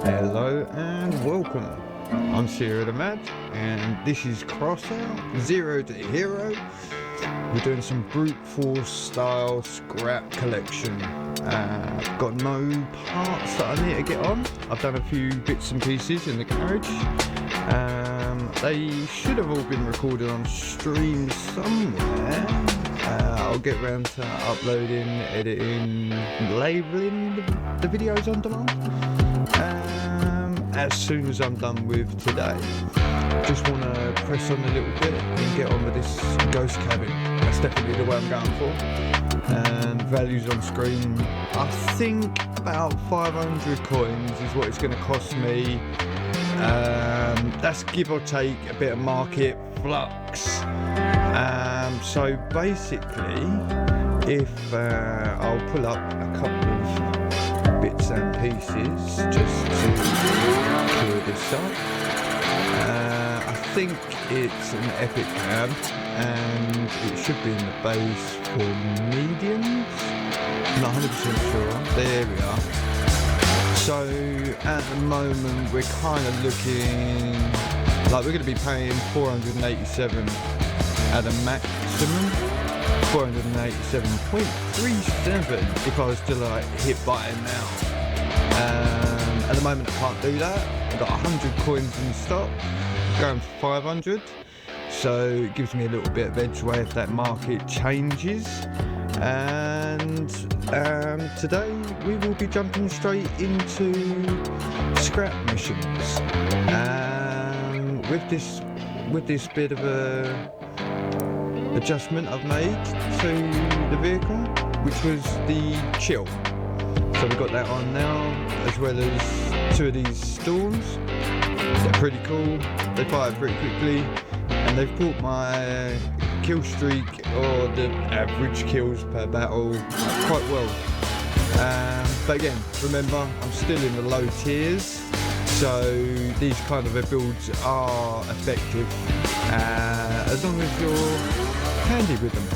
Hello and welcome. I'm SierraMad and this is Crossout 0 to Hero. We're doing some brute force style scrap collection. I've got no parts that I need to get on. I've done a few bits and pieces in the garage. They should have all been recorded on stream somewhere. I'll get around to uploading, editing, labelling the videos on demand as soon as I'm done with today. Just want to press on a little bit and get on with this ghost cabin. That's definitely the way I'm going for. Values on screen, I think about 500 coins is what it's going to cost me. That's give or take a bit of market flux. So basically, if I'll pull up a couple of bits and pieces just to clear this up. I think it's an epic cab and it should be in the base for mediums. I'm not 100% sure. There we are. So at the moment we're kind of looking like we're going to be paying 487 at a maximum, 487.37 if I was to like hit buy now. At the moment I can't do that. I've got 100 coins in stock, going for 500, so it gives me a little bit of edgeway if that market changes. And today we will be jumping straight into scrap missions. With this bit of a adjustment I've made to the vehicle, which was the chill. So we've got that on now, as well as two of these storms. They're pretty cool, they fire pretty quickly, and they've brought my kill streak, or the average kills per battle, quite well. But again, remember, I'm still in the low tiers, so these kind of builds are effective as long as you're handy with them.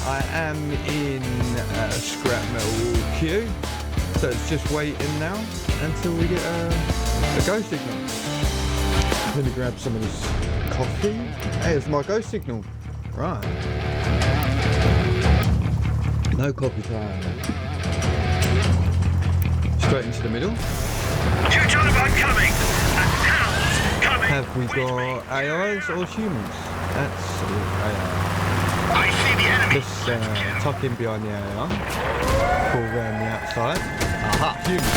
I am in a scrap metal queue, so it's just waiting now until we get a go signal. Let me grab some of this coffee. Hey, it's my go signal. Right. No coffee time. Straight into the middle. Coming. Have we got AIs or humans? That's AI. I see the enemy. Let's tuck in behind the AI. Pull around the outside. Aha, humans.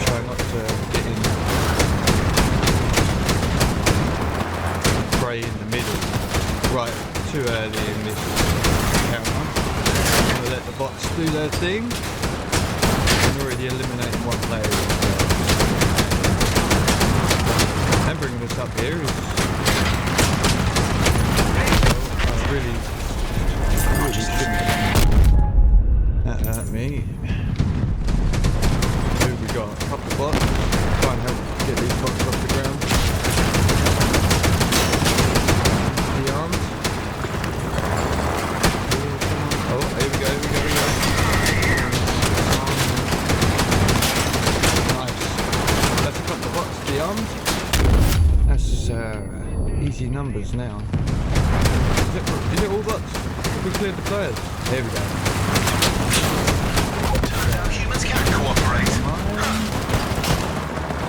Try not to get in. Spray in the middle. Right, too early in this counter. I'm gonna let the bots do their thing. I'm already eliminating one player. And bringing this up here is really shouldn't at me. Who we got? A couple of bots. Try and help get these bots off the ground. The arms. Oh, here we go. Nice. That's a couple of bots. The arms. That's easy numbers now. Is it all bots? We cleared the players. There we go. Humans can't cooperate.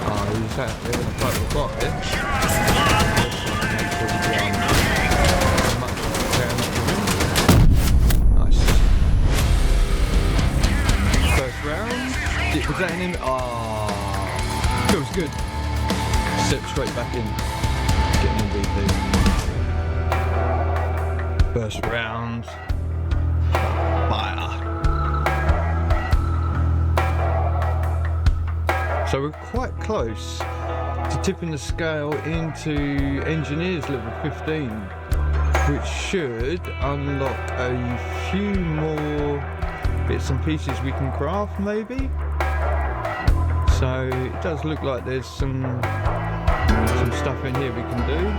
Oh, who's that? They're going to fight with a bot, eh? Nice. First round. Was that an oh, feels good. Step straight back in. Getting MVP. First round, fire. So we're quite close to tipping the scale into engineers level 15, which should unlock a few more bits and pieces we can craft maybe. So it does look like there's some stuff in here we can do.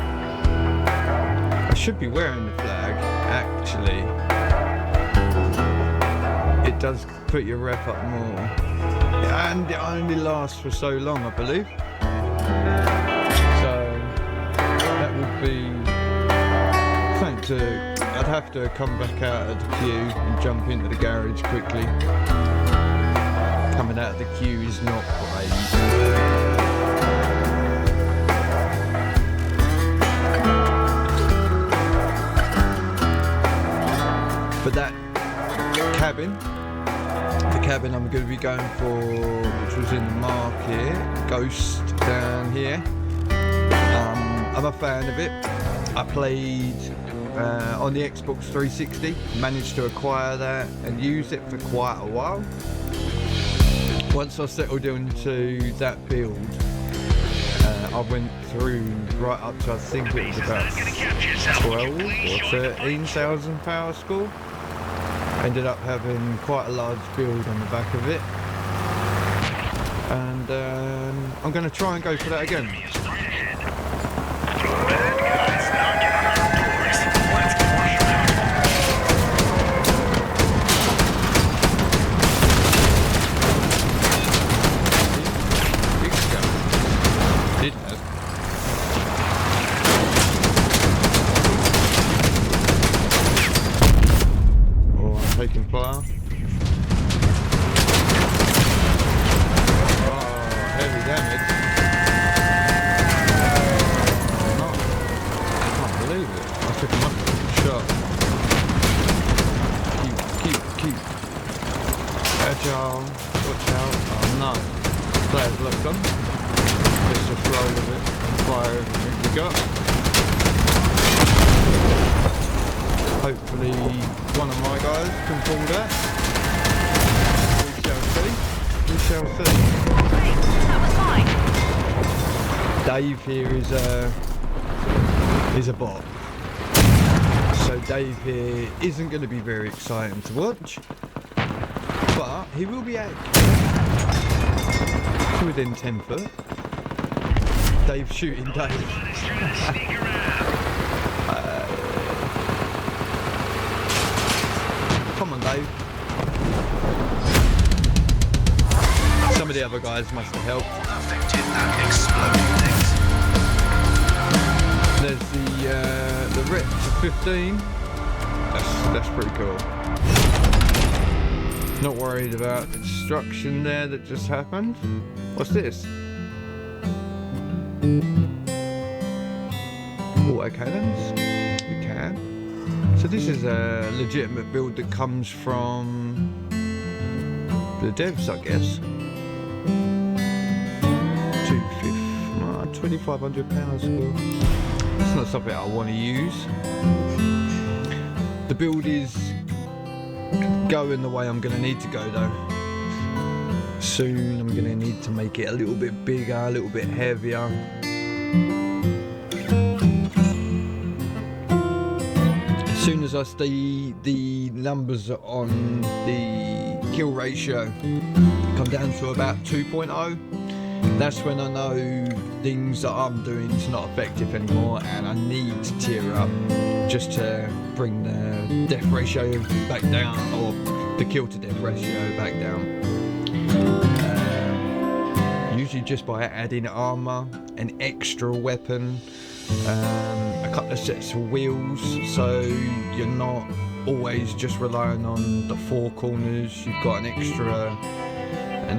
I should be wearing the flag, actually. It does put your rep up more. And it only lasts for so long, I believe. So that would be something to... I'd have to come back out of the queue and jump into the garage quickly. Coming out of the queue is not great. But that cabin, the cabin I'm going to be going for, which was in the market, Ghost down here. I'm a fan of it. I played on the Xbox 360, managed to acquire that and use it for quite a while. Once I settled into that build, I went through right up to, I think it was about 12 or 13,000 power score. Ended up having quite a large build on the back of it, and I'm going to try and go for that again. Taking fire. Oh, heavy damage. No, I can't believe it. I took a much shot. Keep. Agile. Watch out. Oh no. Players locked on. Let's just roll with it and fire everything we got. Hopefully one of my guys can pull that. We shall see. Hey, that was mine. Dave here is a bot. So Dave here isn't going to be very exciting to watch. But he will be accurate. Within 10 foot. Dave's shooting Dave. Come on, Dave. Some of the other guys must have helped. There's the rep to 15. That's pretty cool. Not worried about the destruction there that just happened. What's this? Auto cannons. You can. So this is a legitimate build that comes from the devs, I guess. 2,500 power score. It's not something I want to use. The build is going the way I'm going to need to go though. Soon I'm going to need to make it a little bit bigger, a little bit heavier. As soon as I see the numbers on the kill ratio come down to about 2.0, that's when I know things that I'm doing is not effective anymore and I need to tier up just to bring the death ratio back down, or the kill to death ratio back down. Usually just by adding armor, an extra weapon, a couple of sets of wheels, so you're not always just relying on the four corners. You've got an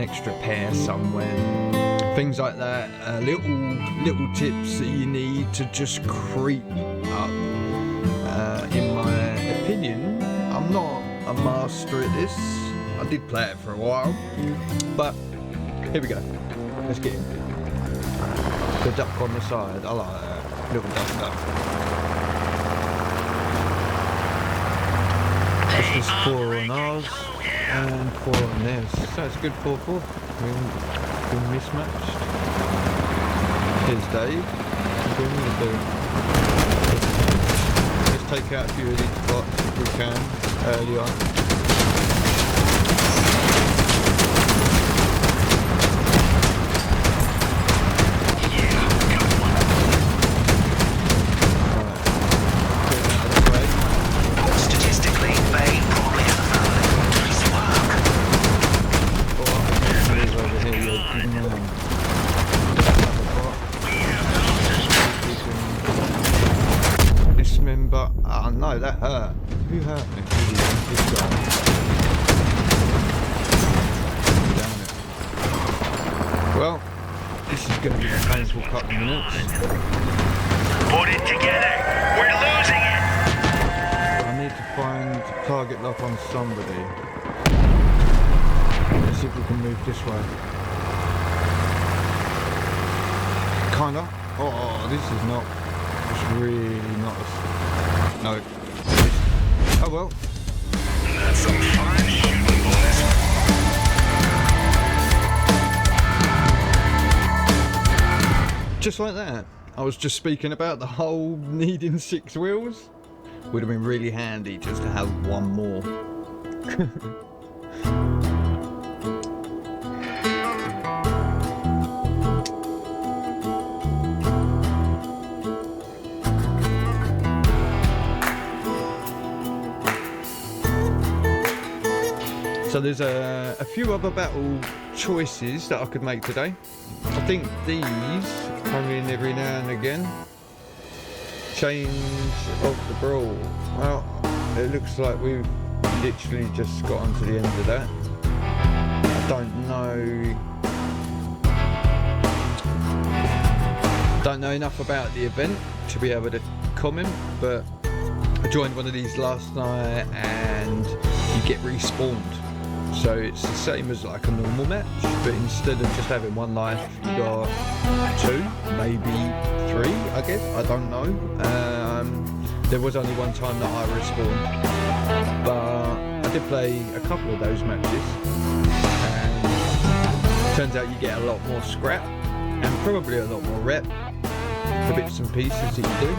extra pair somewhere. Things like that, little tips that you need to just creep up. In my opinion, I'm not a master at this. I did play it for a while, but here we go. Let's get in. The duck on the side, I like that. Little duck. This is 4 on ours and 4 on theirs. So it's good 4-4. Been mismatched. Here's Dave. Let's take out a few of these bots if we can early on. Statistically, they probably have a family. Nice work. Oh, that hurt. Who hurt me? This guy. Damn it. Well, this is going to be a painful couple of minutes. Put it together. We're losing it. I need to find target lock on somebody. Let's see if we can move this way. Kinda. Oh, this is not. It's really not. No. Oh well. That's some fine shooting, boys. Just like that. I was just speaking about the whole needing 6 wheels. Would have been really handy just to have one more. So there's a few other battle choices that I could make today. I think these come in every now and again. Change of the brawl. Well, it looks like we've literally just got onto the end of that. I don't know enough about the event to be able to comment, but I joined one of these last night and you get respawned. So it's the same as like a normal match, but instead of just having 1 life, you got 2, maybe 3, I guess. I don't know. There was only one time that I respawned, but I did play a couple of those matches, and it turns out you get a lot more scrap, and probably a lot more rep for bits and pieces that you do.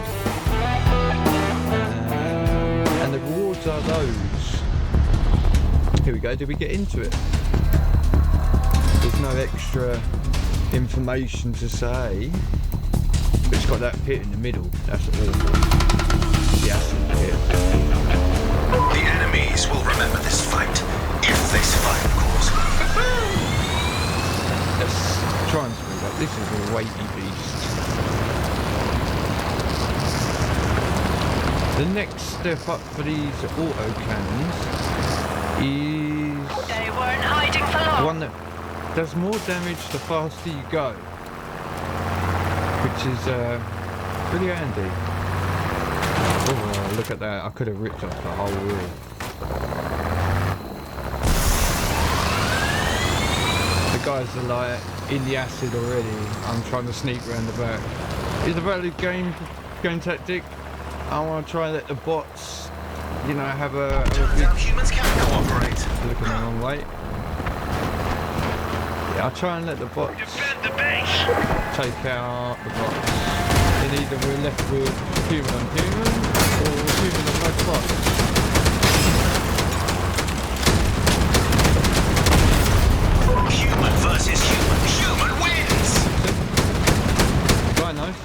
And the rewards are those. Here we go, did we get into it? There's no extra information to say, but it's got that pit in the middle, that's awful. The acid pit. The enemies will remember this fight, if they survive, of course. Let's try and speed up, this is a weighty beast. The next step up for these auto cannons is They weren't hiding for long. one that does more damage the faster you go, which is pretty handy. Oh, look at that, I could have ripped off the whole wheel. The guys are like in the acid already. I'm trying to sneak around the back. It's a valid game tactic. I want to try and let the bots, you know, have a Turns out humans can cooperate. looking the wrong way. Yeah, I'll try and let the bots Defend the base. take out the bots. And either we're left with human on human or human on both bots. Human versus human. Human wins. Quite nice.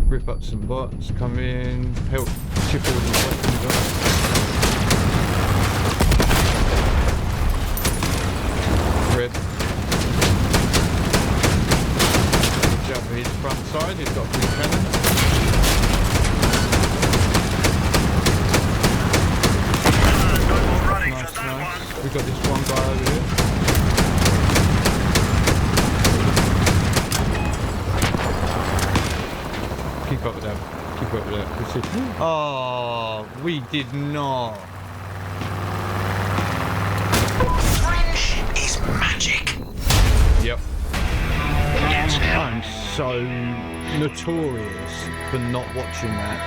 Rip up some bots, come in, help chip all the weapons off. Red. Jump his front side, he's got a big cannon. Nice, nice. We've got this one guy over here. Keep up with that. Keep up with that. Let's see. Oh, we did not. Friendship is magic. Yep. I'm so notorious for not watching that.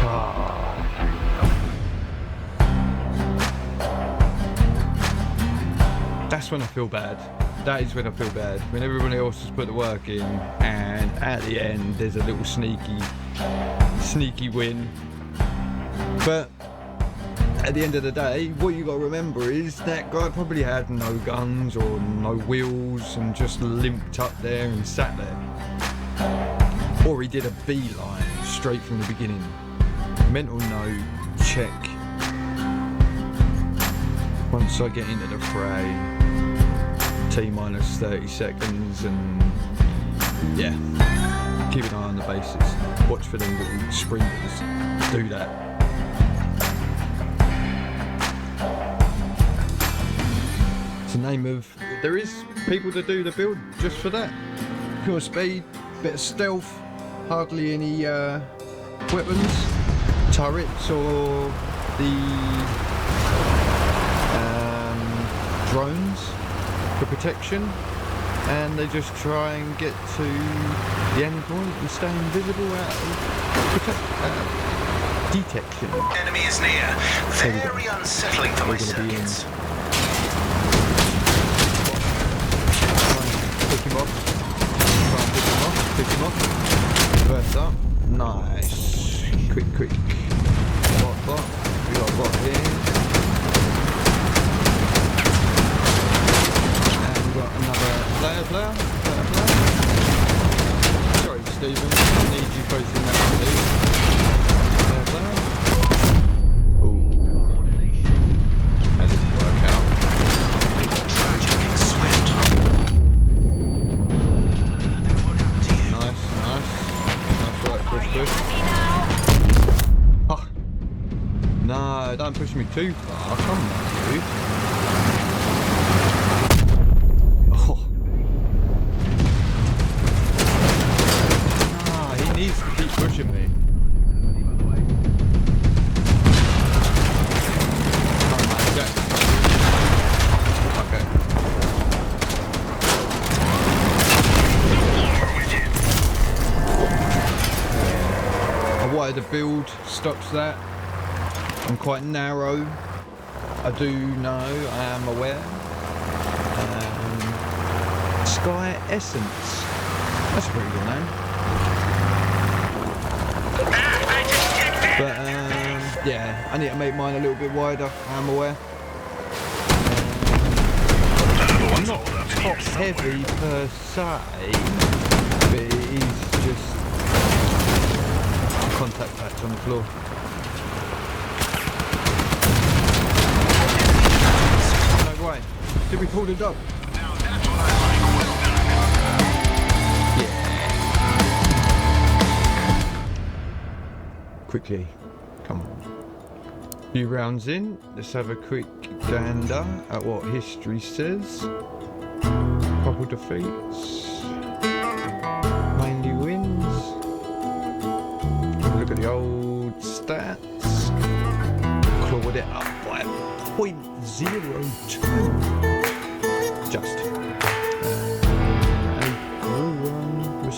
God. That's when I feel bad. That is when I feel bad. When everybody else has put the work in and at the end there's a little sneaky win. But at the end of the day, what you got to remember is that guy probably had no guns or no wheels and just limped up there and sat there. Or he did a beeline straight from the beginning. Mental note, check. Once I get into the fray. T-minus 30 seconds, and yeah, keep an eye on the bases. Watch for them little sprinters. Do that. It's the name of. There is people that do the build just for that. Pure speed, bit of stealth, hardly any weapons, turrets, or the drones for protection, and they just try and get to the end point and stay invisible out of detection. Enemy is near. Very unsettling for my circuits. Pick him off. Try and pick him off. First up. Nice. Quick. Bot. We got a bot here. And we got another player. Sorry, Stephen. I need you posting that on me. Player. Ooh. That didn't work out. Tragic and swift. Nice work, push. Oh. No, don't push me too far. Come on, dude. Oh. Nah, he needs to keep pushing me. Come on, Jack. Okay. Why the build stops that. I'm quite narrow. I do know, I am aware. Sky Essence. That's a pretty good name. But yeah, I need to make mine a little bit wider, I am aware. I'm not top heavy per se, but it is just contact patch on the floor. No way. Did we pull the dog? Yeah. Quickly. Come on. Few rounds in. Let's have a quick gander at what history says. Couple defeats. Mainly wins. Look at the old stats. Clawed it up by 0.02. Just. We're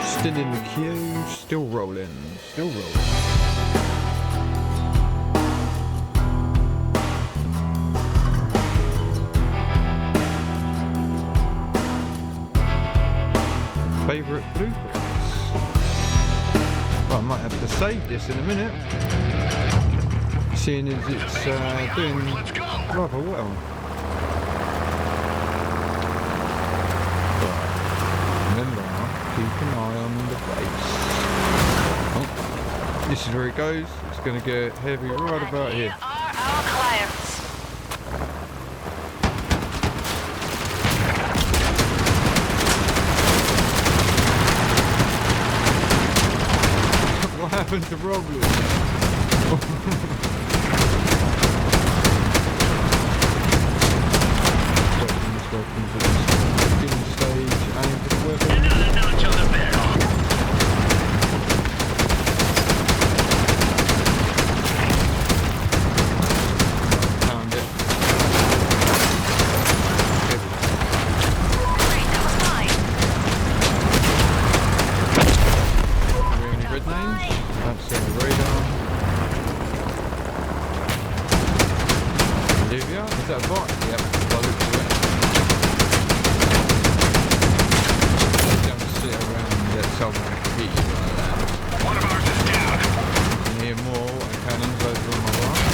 still in the queue. Still rolling. Favourite blueprints? Well, I might have to save this in a minute, seeing as it's doing rather well. Right. Remember now, keep an eye on the base. Oh, this is where it goes. It's going to get heavy right about here. Are our clients. What happened to Roblin? Welcome to this beginning stage and the weapon. Found it. Great, that was mine. Are there any red names? That's the radar. Olivia? Is that a bot? Yep, by the looks of it. Don't sit around and get someone to beat you like that. One of ours is down. You can hear more water cannons over on my right.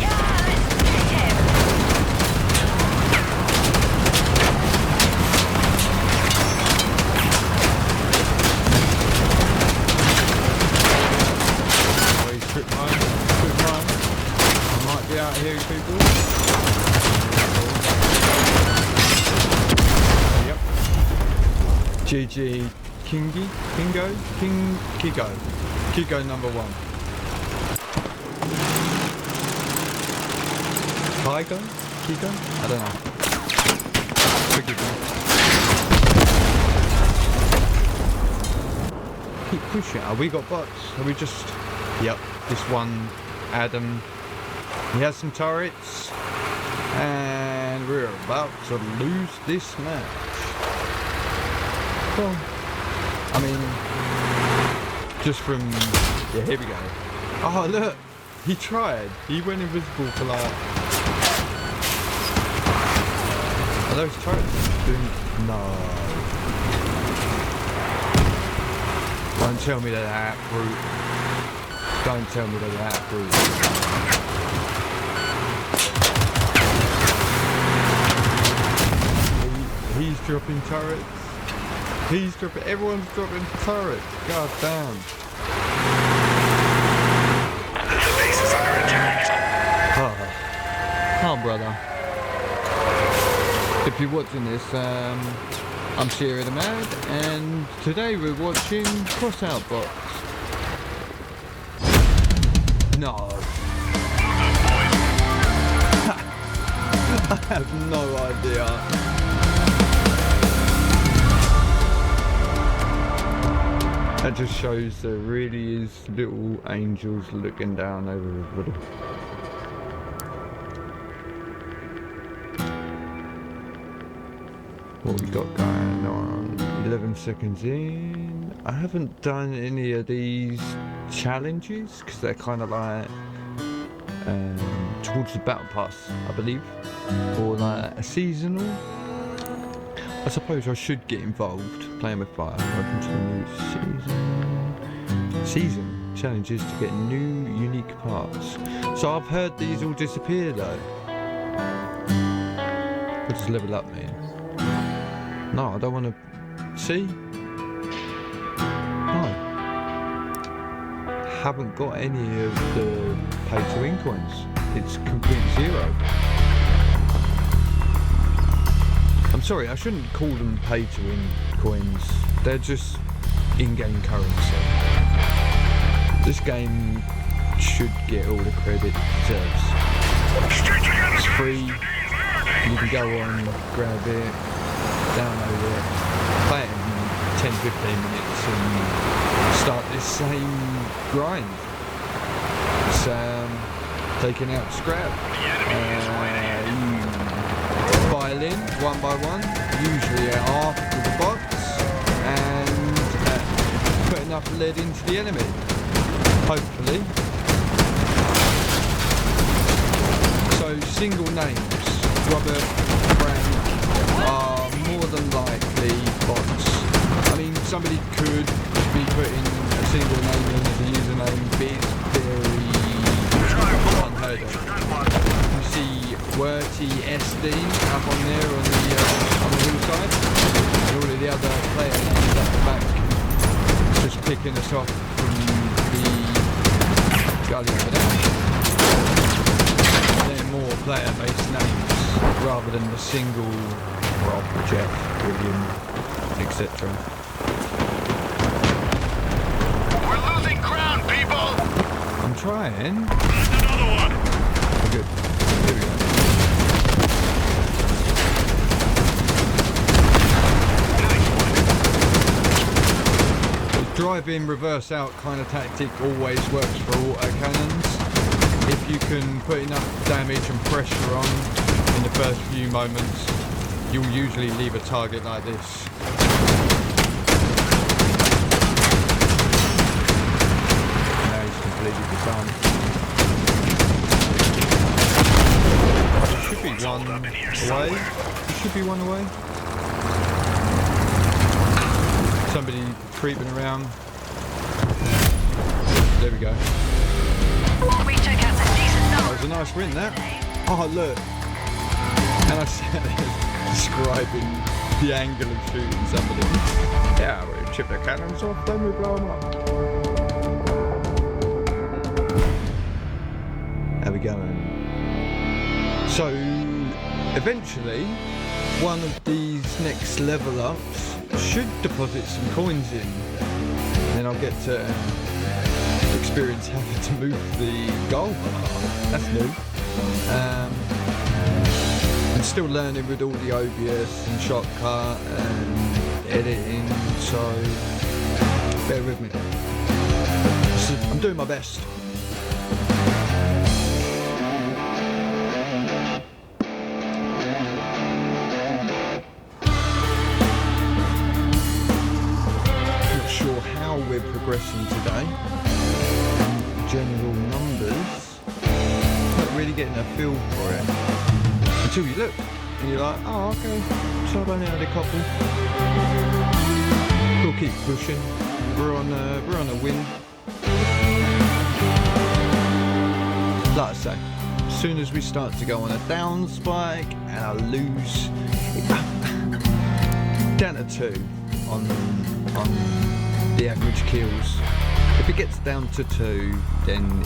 Yeah, let's get him. Oh, he's trip mine. GG Kigo number 1. Kigo? I don't know. Forgive me. Keep pushing. Are we got bots? Are we just... Yep, this one Adam. He has some turrets. And we're about to lose this match. Well, I mean, just from... Yeah, here we go. Oh, look. He tried. He went invisible for like... Are those turrets doing... No. Don't tell me they're that brute. Don't tell me they're that brute. He's dropping turrets. He's dropping... Everyone's dropping turrets. God damn. The base is under attack. Oh, brother. If you're watching this, I'm SierraMad, and today we're watching Crossout Box. No. I have no idea. That just shows there really is little angels looking down over everybody. What we got going on? 11 seconds in. I haven't done any of these challenges because they're kind of like towards the battle pass, I believe, or like a seasonal. I suppose I should get involved playing with fire. Welcome to the new season challenges to get new unique parts. So I've heard these all disappear though. What does level up mean? No, I don't want to see. No. Haven't got any of the pay to win coins. It's complete zero. I'm sorry, I shouldn't call them pay to win coins. They're just in-game currency. This game should get all the credit it deserves. It's free. You can go on, grab it, download it, play it in 10-15 minutes and start this same grind. It's taking out scrap. File in one by one, usually after the bots, and put enough lead into the enemy, hopefully. So single names, Robert, Frank, are more than likely bots. I mean, somebody could be putting a single name in as a username, but it's very unheard of. You see Werty SD up on there on the hillside, and all of the other player names at the back, just picking us off from the gully over there. They're more player-based names rather than the single Rob, Jeff, William, etc. We're losing ground, people! I'm trying. There's another one! Good. Here we go. The drive-in, reverse-out kind of tactic always works for autocannons. If you can put enough damage and pressure on in the first few moments, you'll usually leave a target like this. Now he's completely disarmed. There should be one away. There should be one away. Somebody creeping around. There we go. We took out some decent That numbers. was a nice win, that. Oh, look. And I said describing the angle of shooting somebody. Yeah, we chip their cannons off, then we blow them up. There we go. So, eventually, one of these next level ups should deposit some coins in. Then I'll get to experience having to move the goal bar. That's new. I'm still learning with all the OBS and Shotcut and editing, so bear with me. I'm doing my best. Not sure how we're progressing today. General numbers. Not really getting a feel for it until you look and you're like, oh okay, so I've only had a couple. We'll keep pushing. We're on a win. Like I say, as soon as we start to go on a down spike and I lose down to 2 on the average kills. If it gets down to 2, then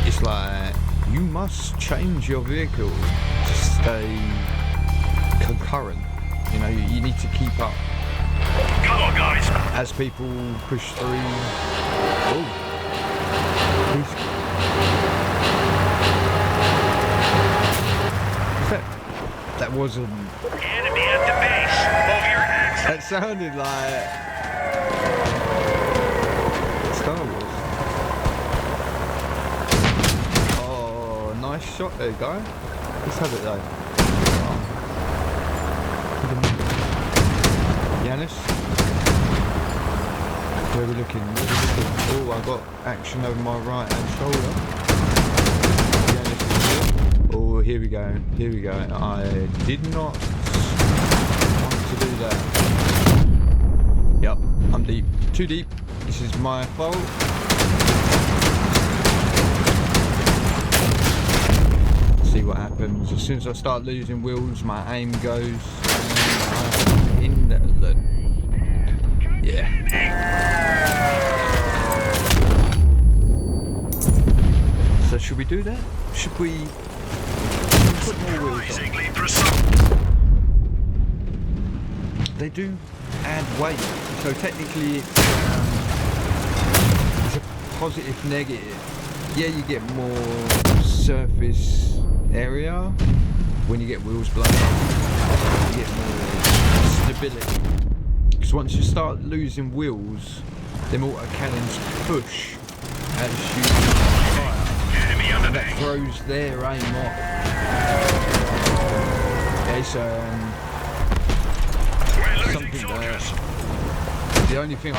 it's like you must change your vehicle to stay concurrent. You know, you need to keep up. Come on, guys. As people push through. Oh. That wasn't. Enemy at the base. Over your heads. That sounded like Star Wars. Oh, nice shot there, guy. Let's have it though. Yanis. Where are we looking? Oh, I got action over my right hand shoulder. Yanis is here. Oh, here we go. Here we go. I did not want to do that. Yep, I'm deep. Too deep. This is my fault. See what happens. As soon as I start losing wheels, my aim goes in the... Yeah. So should we do that? Should we put more wheels on? They do add weight, so technically it's a positive negative. Yeah, you get more surface area when you get wheels blown up. You get more stability. Because once you start losing wheels, them autocannons push as you fire, and that throws their aim off. Okay, so something that the only thing I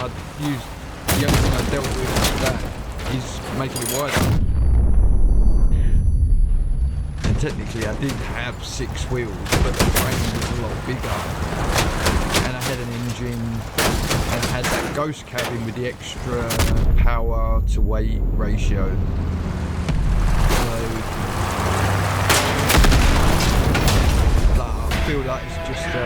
dealt with that is making it wider. And technically I did have 6 wheels, but the frame was a lot bigger. And I had an engine and had that ghost cabin with the extra power to weight ratio. So I feel like it's just a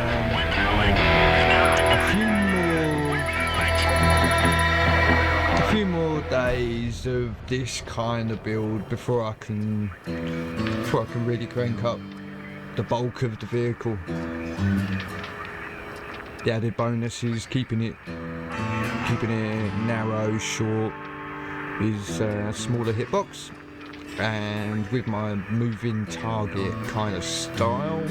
few more days of this kind of build before I can really crank up the bulk of the vehicle. The added bonus is keeping it narrow, short, is a smaller hitbox, and with my moving target kind of style,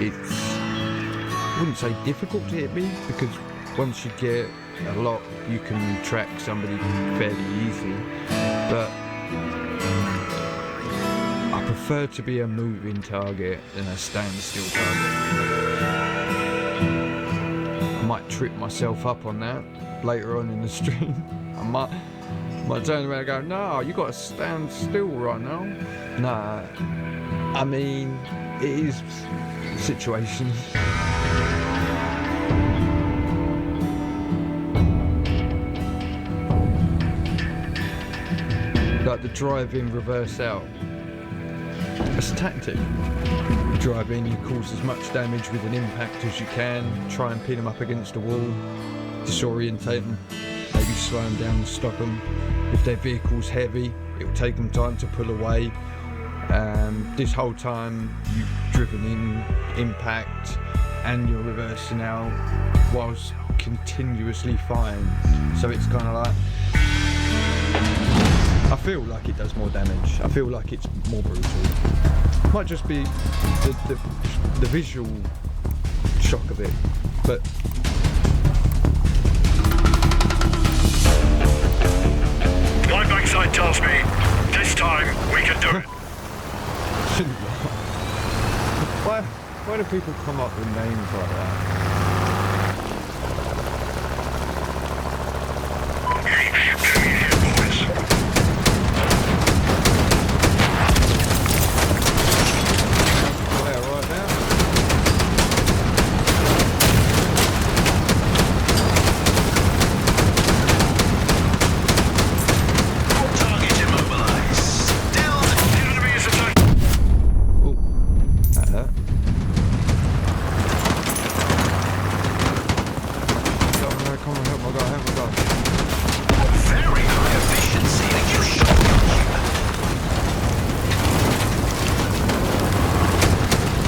it's, I wouldn't say difficult to hit me, because once you get a lot you can track somebody fairly easy, but I prefer to be a moving target than a standstill target. I might trip myself up on that later on in the stream. I might turn around and go, no, you got to stand still right now. Nah, I mean, it is situations. Like the drive in, reverse out. It's a tactic. You drive in, you cause as much damage with an impact as you can, try and pin them up against a wall, disorientate them, maybe slow them down and stop them. If their vehicle's heavy, it will take them time to pull away. This whole time you've driven in, impact, and you're reversing out whilst continuously firing. So it's kind of like, I feel like it does more damage. I feel like it's more brutal. Might just be the visual shock of it, but My backside tells me this time we can do it. shouldn't laugh. Why do people come up with names like that?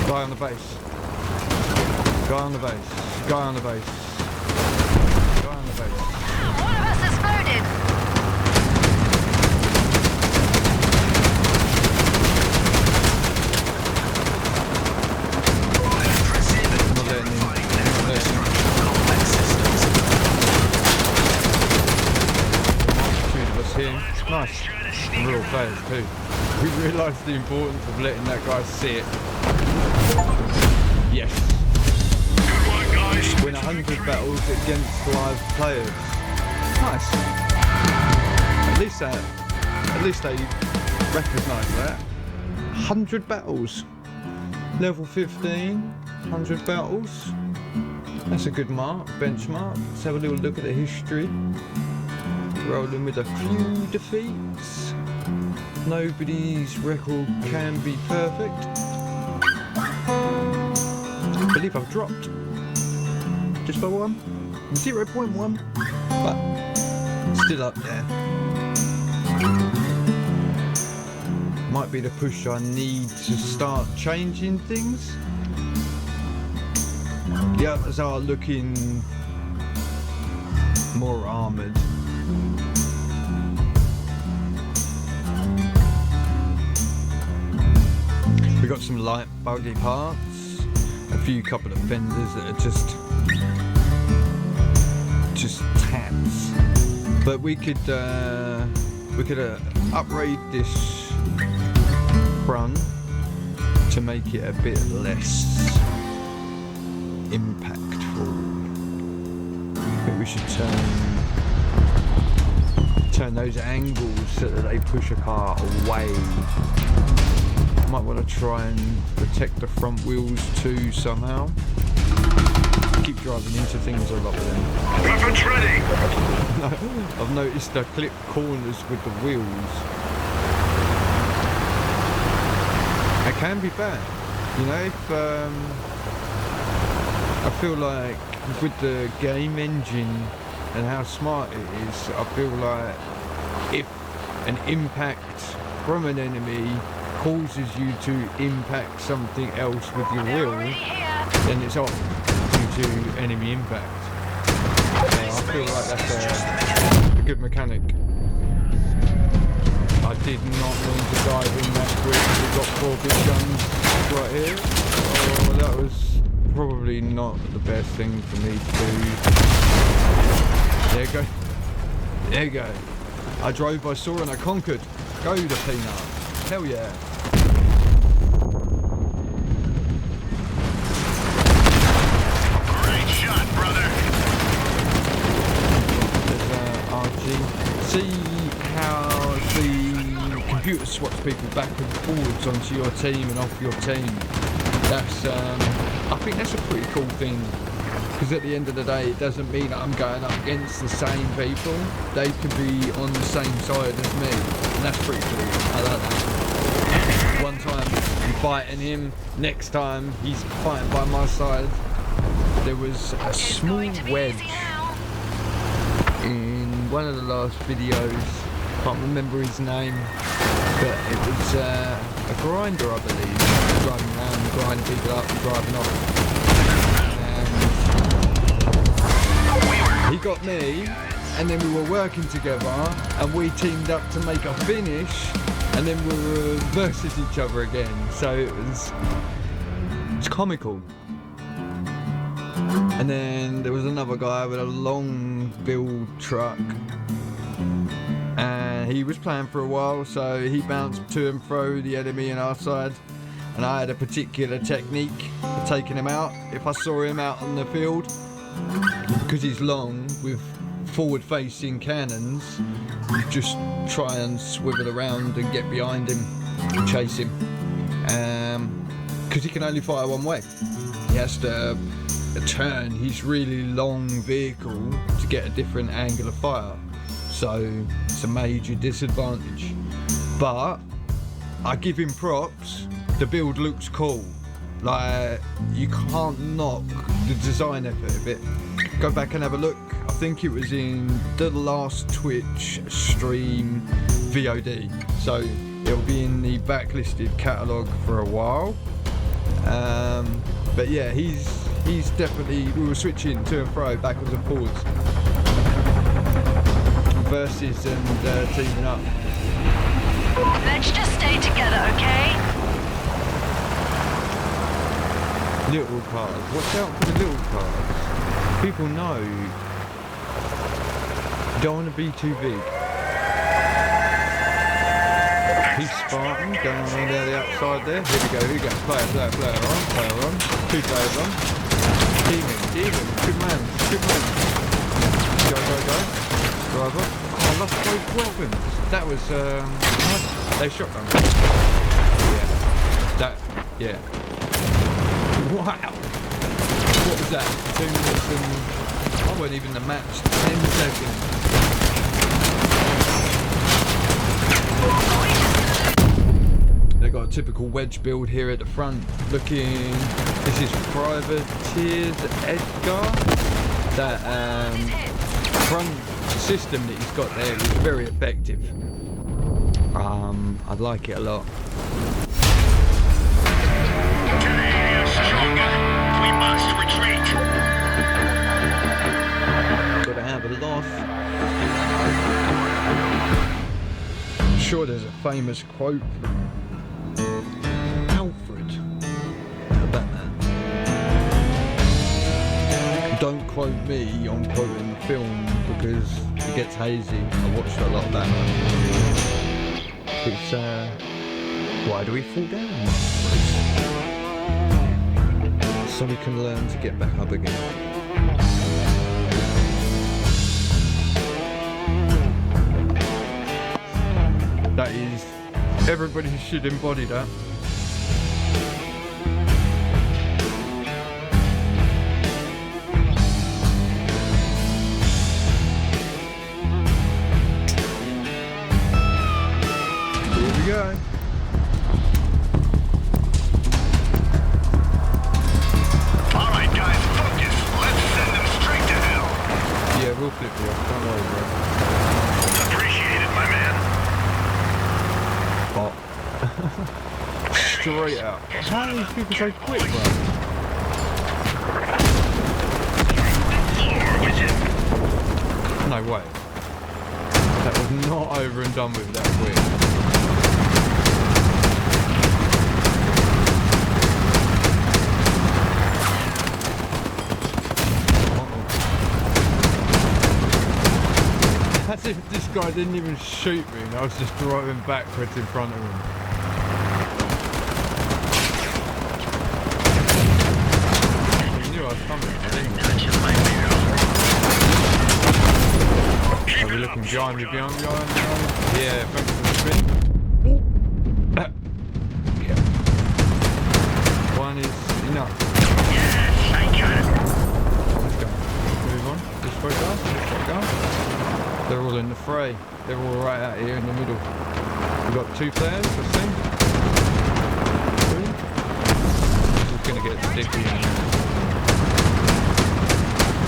Guy on the base. Guy on the base. Guy on the base. Guy on the base. One of us exploded. Not letting him. Not letting him. Multitude of us here. Nice. Real players too. We realised the importance of letting that guy see it. Yes. Good work, guys. Win 100 battles against live players. Nice. At least they recognise that. 100 battles. Level 15. 100 battles. That's a good mark, benchmark. Let's have a little look at the history. Rolling with a few defeats. Nobody's record can be perfect. I believe I've dropped just by 1, 0.1, but still up there. Might be the push I need to start changing things. The others are looking more armoured. We got some light buggy parts, a few couple of fenders that are just tats. But we could upgrade this front to make it a bit less impactful. I think we should turn those angles so that they push a car away. Might want to try and protect the front wheels too somehow. Keep driving into things a lot with them. Weapons ready. I've noticed I clip corners with the wheels. It can be bad, you know. If I feel like with the game engine and how smart it is, I feel like if an impact from an enemy causes you to impact something else with your wheel, then it's off due to enemy impact. I feel like that's a good mechanic. I did not mean to dive in that quick. We've got 4 big guns right here. Oh, that was probably not the best thing for me to do. There you go. There you go. I drove, I saw, and I conquered. Go the peanut. Hell yeah. Great shot, brother. There's RG. See how the computer swaps people back and forwards onto your team and off your team. That's, I think that's a pretty cool thing. Because at the end of the day, it doesn't mean that I'm going up against the same people. They could be on the same side as me. And that's pretty cool. I like that. One time I'm fighting him, next time he's fighting by my side. There was a small wedge in one of the last videos. Can't remember his name, but it was a grinder, I believe. Driving around, grinding people up and driving off. got me, and then we were working together, and we teamed up to make a finish, and then we were versus each other again. So it's comical. And then there was another guy with a long build truck, and he was playing for a while, so he bounced to and fro the enemy and our side, and I had a particular technique for taking him out. If I saw him out on the field, because he's long with forward facing cannons, you just try and swivel around and get behind him and chase him, because he can only fire one way. He has to turn his really long vehicle to get a different angle of fire, so it's a major disadvantage. But I give him props, the build looks cool. Like, you can't knock the design effort of it. Go back and have a look. I think it was in the last Twitch stream VOD, so it'll be in the backlisted catalogue for a while. But yeah, he's definitely, we were switching to and fro, backwards and forwards, versus and teaming up. Let's just stay together, okay? Little cars, watch out for the little cars. People know you don't want to be too big. He's Spartan, going on there the outside there. Here we go, player on. 2 players on. Demon, good man. Go. Driver. I lost both weapons. That was, they shotgun. Yeah. Wow. What was that? 2 minutes and... I wasn't even the match. 10 seconds. They got a typical wedge build here at the front. Looking... This is Privateers Edgar. That front system that he's got there is very effective. I'd like it a lot. We must retreat. Gotta have a loss. I'm sure there's a famous quote from Alfred about that. Don't quote me on quoting the film because it gets hazy. I watched a lot of that. It's why do we fall down? So we can learn to get back up again. That is, everybody should embody that. Here we go. We'll flip you off, don't worry, bro. Appreciate it, my man. Oh. Straight out. How are these people so quick, bro? No way. That was not over and done with that quick. As if this guy didn't even shoot me and I was just driving backwards in front of him. He knew I was coming, I didn't. Are we looking behind me? Yeah, thanks for the spin. Yeah. One is enough. Yes, I got it. Let's go. Move on. This way down. They're all in the fray. They're all right out here in the middle. We've got 2 players, I think. 3. It's going to get sticky in a minute.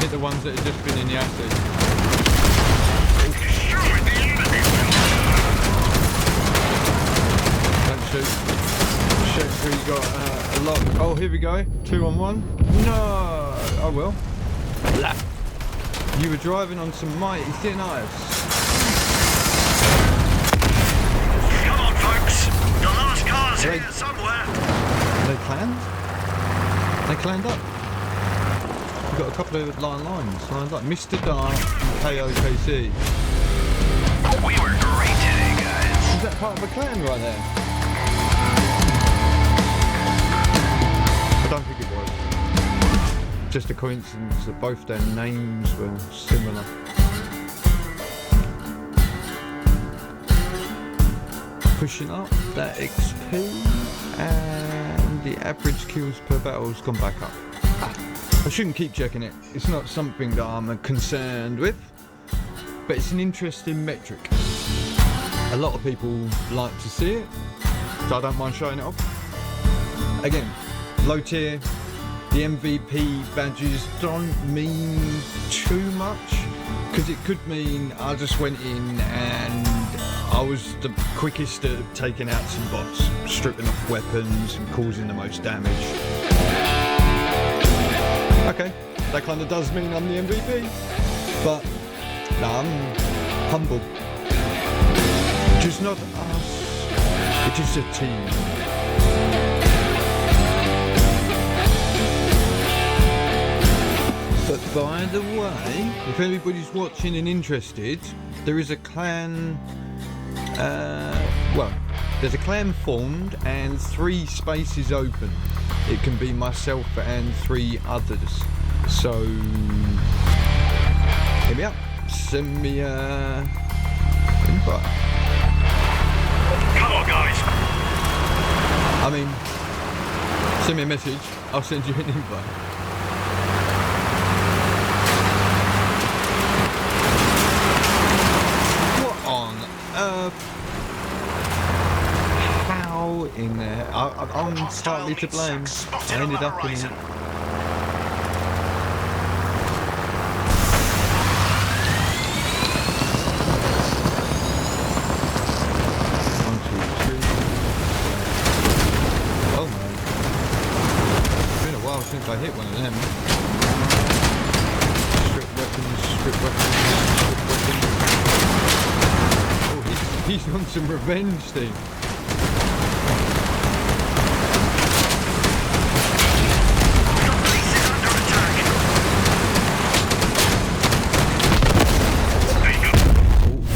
Hit the ones that have just been in the acid. Don't shoot. Shoot where you got a lot. Oh, here we go. 2 on 1. No! Oh well. Blah. You were driving on some mighty thin ice. Come on, folks. The last car's They- here somewhere. They planned? They planned up. We've got a couple of lines lined up. Mr. Dark and KOKC. We were great today, guys. Is that part of a clan right there? I don't think it was. Just a coincidence that both their names were similar. Pushing up that XP, and the average kills per battle has gone back up. I shouldn't keep checking it. It's not something that I'm concerned with, but it's an interesting metric. A lot of people like to see it, so I don't mind showing it off. Again, low tier, the MVP badges don't mean too much, because it could mean I just went in and I was the quickest at taking out some bots, stripping off weapons and causing the most damage. Okay, that kind of does mean I'm the MVP, but no, I'm humble. Just not us, it is a team. But by the way, if anybody's watching and interested, there is a clan, there's a clan formed and 3 spaces open. It can be myself and 3 others. So, hit me up, send me a invite. Come on, guys. I mean, send me a message, I'll send you an invite. What on earth? How in there? I'm partly to blame. I ended up in it. Since I hit one of them. Strip weapons, strip weapons, strip weapons. Oh, he's on some revenge thing.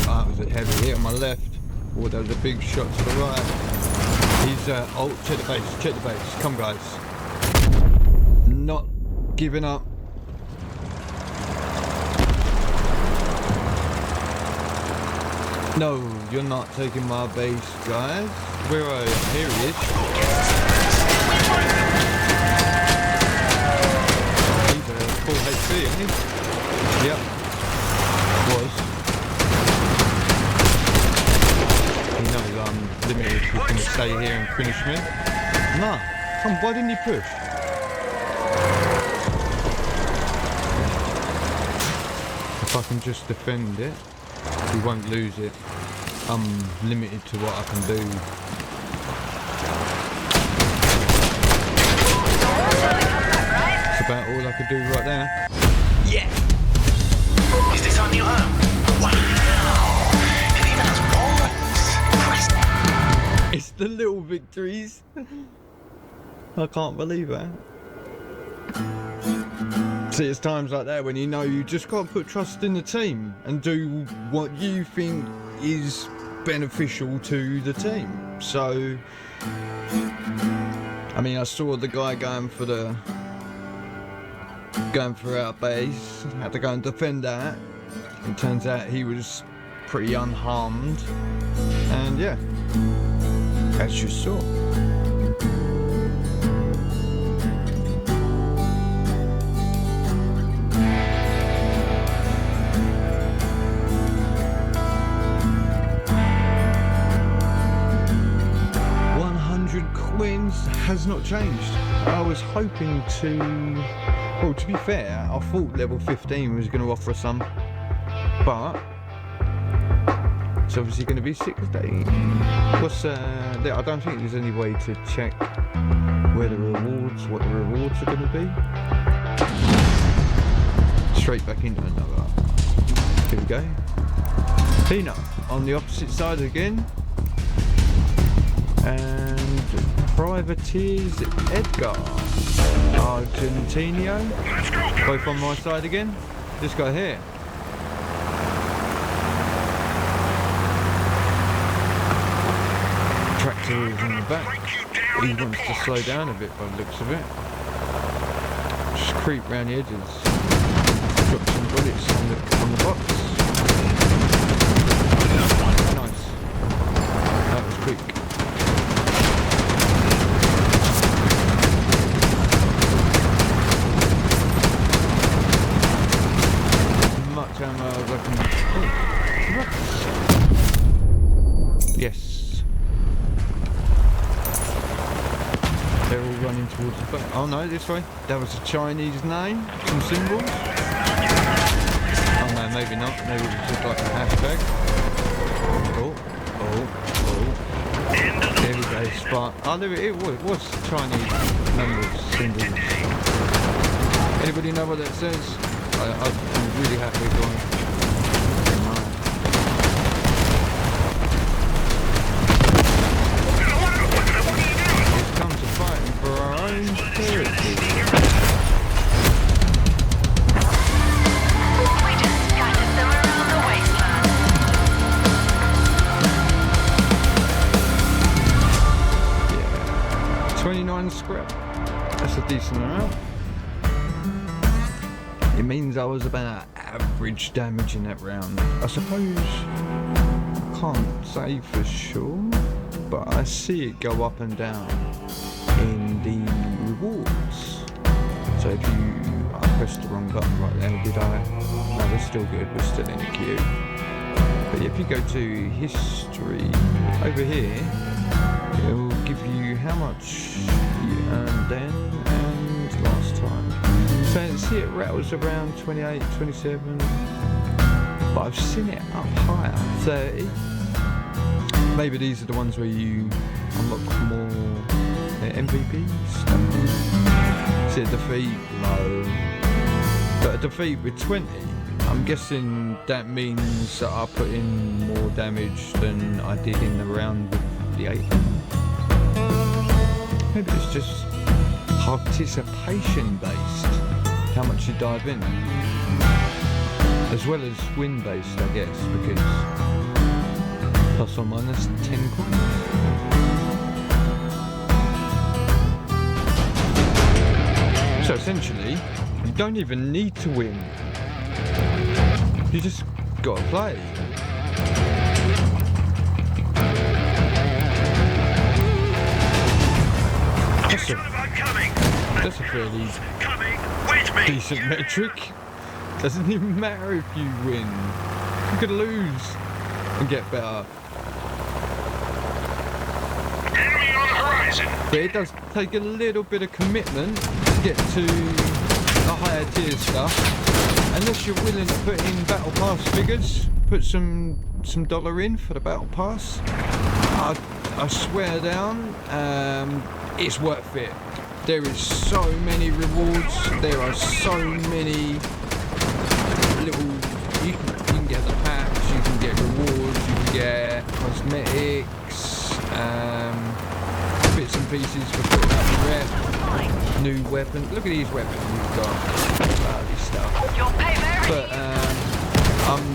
Oh, that was a heavy hit on my left. Oh, that was a big shot to the right. He's oh, check the base, check the base. Come guys. Not giving up. No, you're not taking my base, guys. Where are you? Here he is. He's full HP, isn't he? Yep. Was. He knows I'm limited. He's going to stay here and finish me. Nah. Come, why didn't he push? If I can just defend it, we won't lose it. I'm limited to what I can do. That's about all I could do right there. Yeah. Is this our new home? Wow. It even has walls. It's the little victories. I can't believe that. See, it's times like that when you know you just got to put trust in the team and do what you think is beneficial to the team. So, I mean, I saw the guy going for our base, had to go and defend that. It turns out he was pretty unharmed, and yeah, as you saw. Wins has not changed. I was hoping to, well, to be fair, I thought level 15 was going to offer some, but it's obviously going to be 16. What's I don't think there's any way to check what the rewards are going to be. It's straight back into another. Here we go. Pina on the opposite side again. And Privateers Edgar. Argentino. Both on my side again. This guy here. Tractor is in the back. He wants to slow down a bit by the looks of it. Just creep round the edges. Drop some bullets on the box. Nice. That was quick. Much ammo as I can. Yes. They're all running towards the back. Oh no, this way. That was a Chinese name. Some symbols. Oh no, maybe not. Maybe it was just like a hashtag. Oh. There we go, Spark. Oh, there it was Chinese numbers, symbols. Anybody know what that says? I'm really happy with one. It's come to fighting for our own territory. We just scattered them around the wasteland. Yeah. 29 scrap. That's a decent amount. It means I was about average damage in that round. I suppose I can't say for sure, but I see it go up and down in the rewards. So if you... I pressed the wrong button right there, did I? No, we're still good, we're still in the queue. But if you go to history, over here, it will give you how much you earned then and last time. So see it rattles around 28, 27, but I've seen it up higher, 30. Maybe these are the ones where you unlock more MVP stuff. See a defeat low, but a defeat with 20, I'm guessing that means that I put in more damage than I did in the round with the 8. Maybe it's just participation based. How much you dive in, as well as win based, I guess, because plus or minus 10 coins. So essentially, you don't even need to win. You just gotta play. That's a fairly decent metric. Doesn't even matter if you win. You could lose and get better. Enemy on the horizon. But it does take a little bit of commitment to get to the higher tier stuff. Unless you're willing to put in battle pass figures, put some dollar in for the battle pass. I swear down, it's worth it. There is so many rewards, there are so many little, you can get the packs, you can get rewards, you can get cosmetics, bits and pieces for putting up the rep, new weapons. Look at these weapons we've got, this stuff. But I'm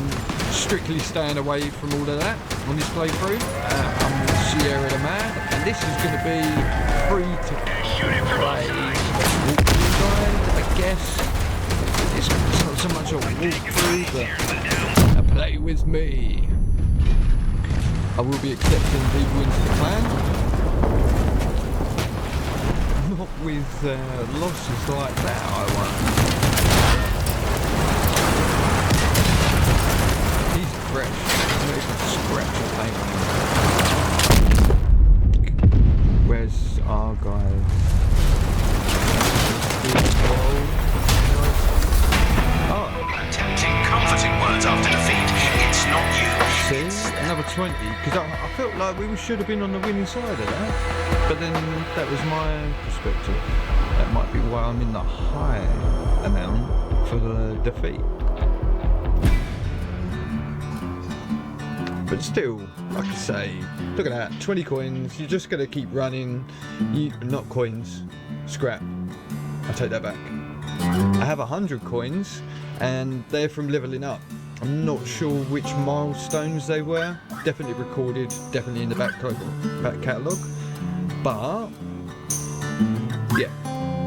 strictly staying away from all of that on this playthrough. I'm SierraMad, and this is going to be free to play guide, I guess. It's not so much a walkthrough, but a play with me. I will be accepting people into the clan. Not with losses like that, I won't. He's fresh. Not even scratch or paint on him. Where's our guys? Oh. Attempting comforting words after defeat. It's not you. See? Another 20. Because I felt like we should have been on the winning side of that. But then that was my perspective. That might be why I'm in the high amount. for the defeat. But still, like I say, look at that, 20 coins, you're just gonna keep running, not coins, scrap, I take that back. I have 100 coins, and they're from leveling up. I'm not sure which milestones they were, definitely recorded, definitely in the back catalogue, but, yeah,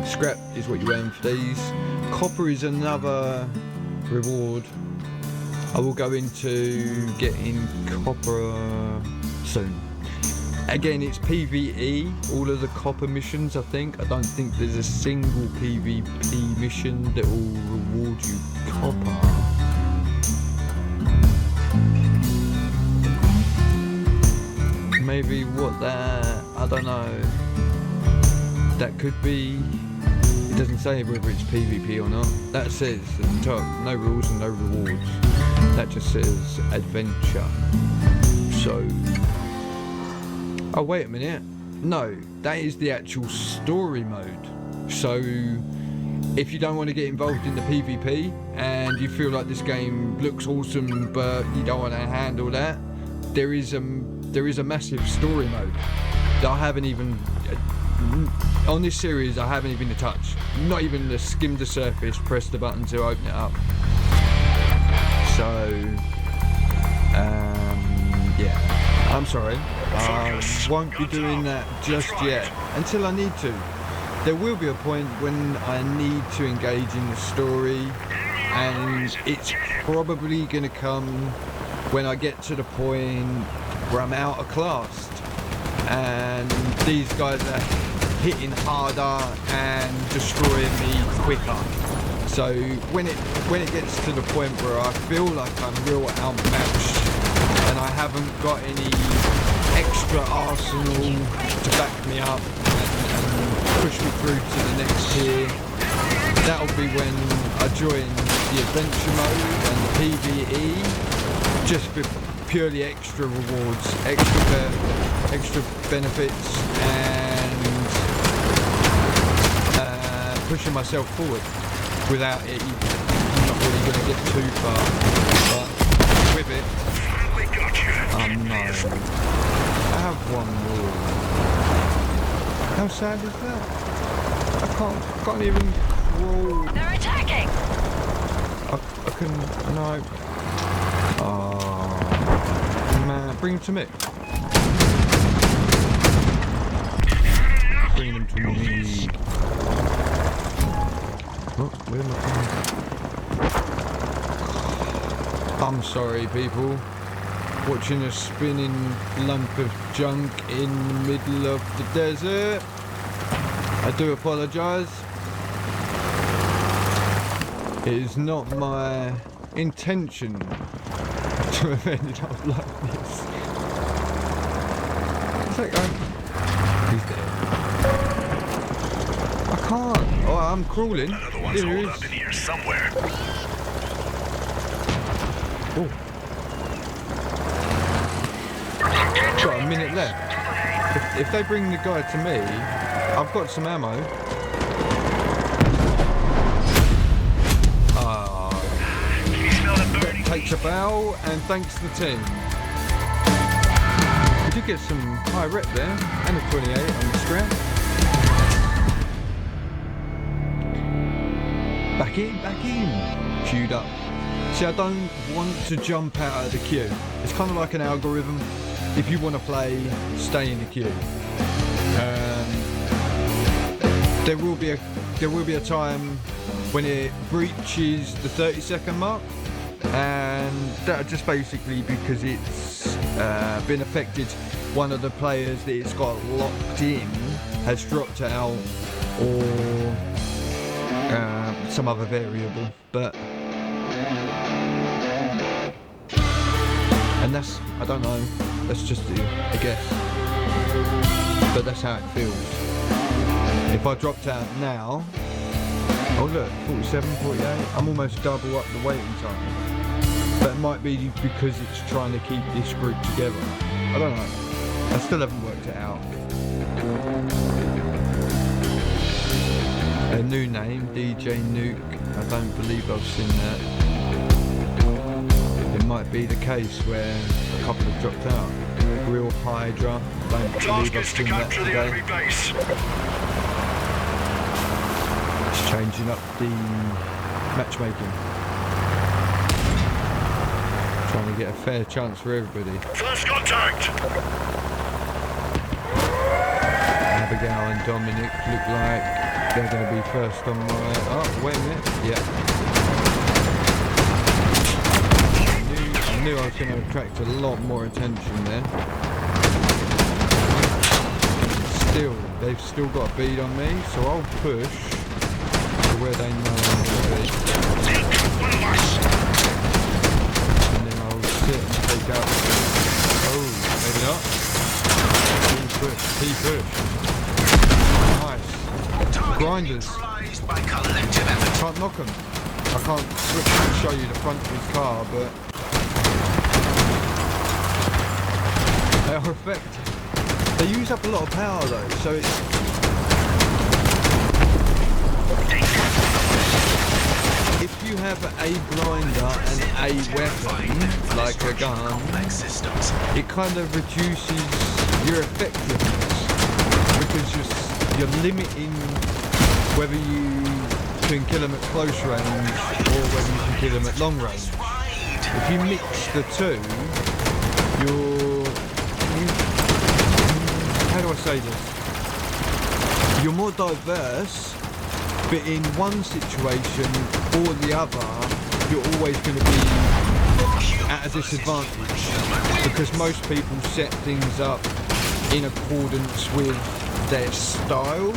scrap is what you earn for these. Copper is another reward. I will go into getting copper soon. Again, it's PvE, all of the copper missions, I think. I don't think there's a single PvP mission that will reward you copper. Maybe what that, I don't know. That could be. It doesn't say whether it's PvP or not. That says at the top, no rules and no rewards. That just says adventure. So, oh wait a minute. No, that is the actual story mode. So, if you don't want to get involved in the PvP and you feel like this game looks awesome but you don't want to handle that, there is a massive story mode that I haven't even on this series. I haven't even touched, not even skimmed the surface, pressed the button to open it up. So, yeah, I'm sorry. I won't be doing that just yet until I need to. There will be a point when I need to engage in the story, and it's probably going to come when I get to the point where I'm out of class and these guys are hitting harder and destroying me quicker. So when it gets to the point where I feel like I'm real outmatched and I haven't got any extra arsenal to back me up and push me through to the next tier, that'll be when I join the adventure mode and the PvE, just for purely extra rewards, extra benefits, and pushing myself forward. Without it, you're not really going to get too far, but with it, no. I have one more. How sad is that? I can't even crawl. They're attacking! I can, no. Oh, man, bring them to me. Bring them to me. Oh, where am I going? I'm sorry, people. Watching a spinning lump of junk in the middle of the desert. I do apologise. It is not my intention to have ended up like this. What's that going? He's dead. I can't. Oh, I'm crawling. Another one's holed up in here somewhere. Oh. Got a minute left. If they bring the guy to me, I've got some ammo. Takes a bow, and thanks to the team. We did get some high rep there, and a 28 on the scrap. Back in. Queued up. See, I don't want to jump out of the queue. It's kind of like an algorithm. If you want to play, stay in the queue. There will be a time when it breaches the 30-second mark. And that just basically because it's been affected. One of the players that it's got locked in has dropped out, or some other variable, but and that's, I don't know, that's just a guess, but that's how it feels. If I dropped out now, oh look, 47, 48, I'm almost double up the waiting time. But it might be because it's trying to keep this group together. I don't know. I still haven't worked it out. A new name, DJ Nuke. I don't believe I've seen that. It might be the case where a couple have dropped out. Real Hydra, don't Task believe I've is to seen that capture the today. enemy base. It's changing up the matchmaking. Trying to get a fair chance for everybody. First contact. Abigail and Dominic look like they're going to be first on my... Oh, wait a minute. Yeah. I knew I was going to attract a lot more attention there. Still, they've still got a bead on me, so I'll push to where they know I'm going to be. And then I'll sit and take out... Oh, maybe not. He pushed. Nice. Grinders. Can't knock them. I can't switch and show you the front of his car, but they are effective. They use up a lot of power though, so it's... If you have a grinder and a weapon, like a gun, it kind of reduces your effectiveness, because you're limiting whether you can kill them at close range or whether you can kill them at long range. If you mix the two, how do I say this? You're more diverse, but in one situation or the other, you're always going to be at a disadvantage, because most people set things up in accordance with their style.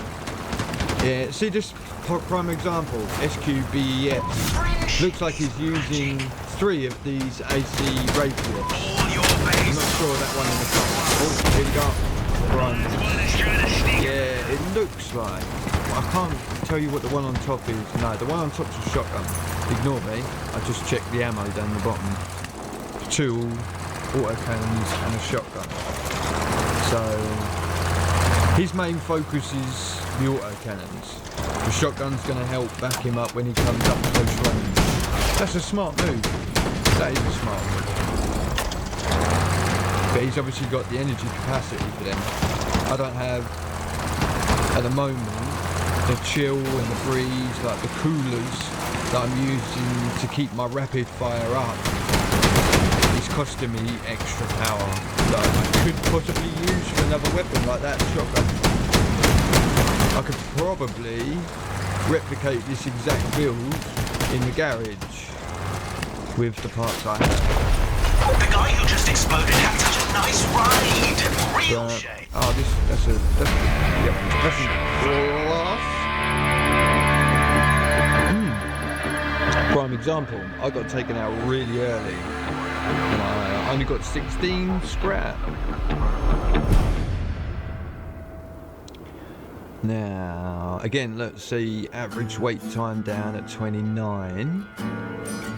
Yeah, see this prime example, SQBES. Looks like he's using 3 of these AC radios. I'm not sure that one in the top. Oh, here we go. Right. Yeah, it looks like. I can't tell you what the one on top is. No, the one on top's a shotgun. Ignore me. I just checked the ammo down the bottom. 2 autocannons and a shotgun. So his main focus is the autocannons. The shotgun's going to help back him up when he comes up close range. That's a smart move. That is a smart move. But he's obviously got the energy capacity for them. I don't have, at the moment, the chill and the breeze, like the coolers that I'm using to keep my rapid fire up. It's costing me extra power that I could possibly use for another weapon like that shotgun. I could probably replicate this exact build in the garage with the parts I have. The guy who just exploded had such a nice ride. Real shame. Oh, that's a prime example. I got taken out really early, and I only got 16 scrap. Now, again, let's see, average wait time down at 29.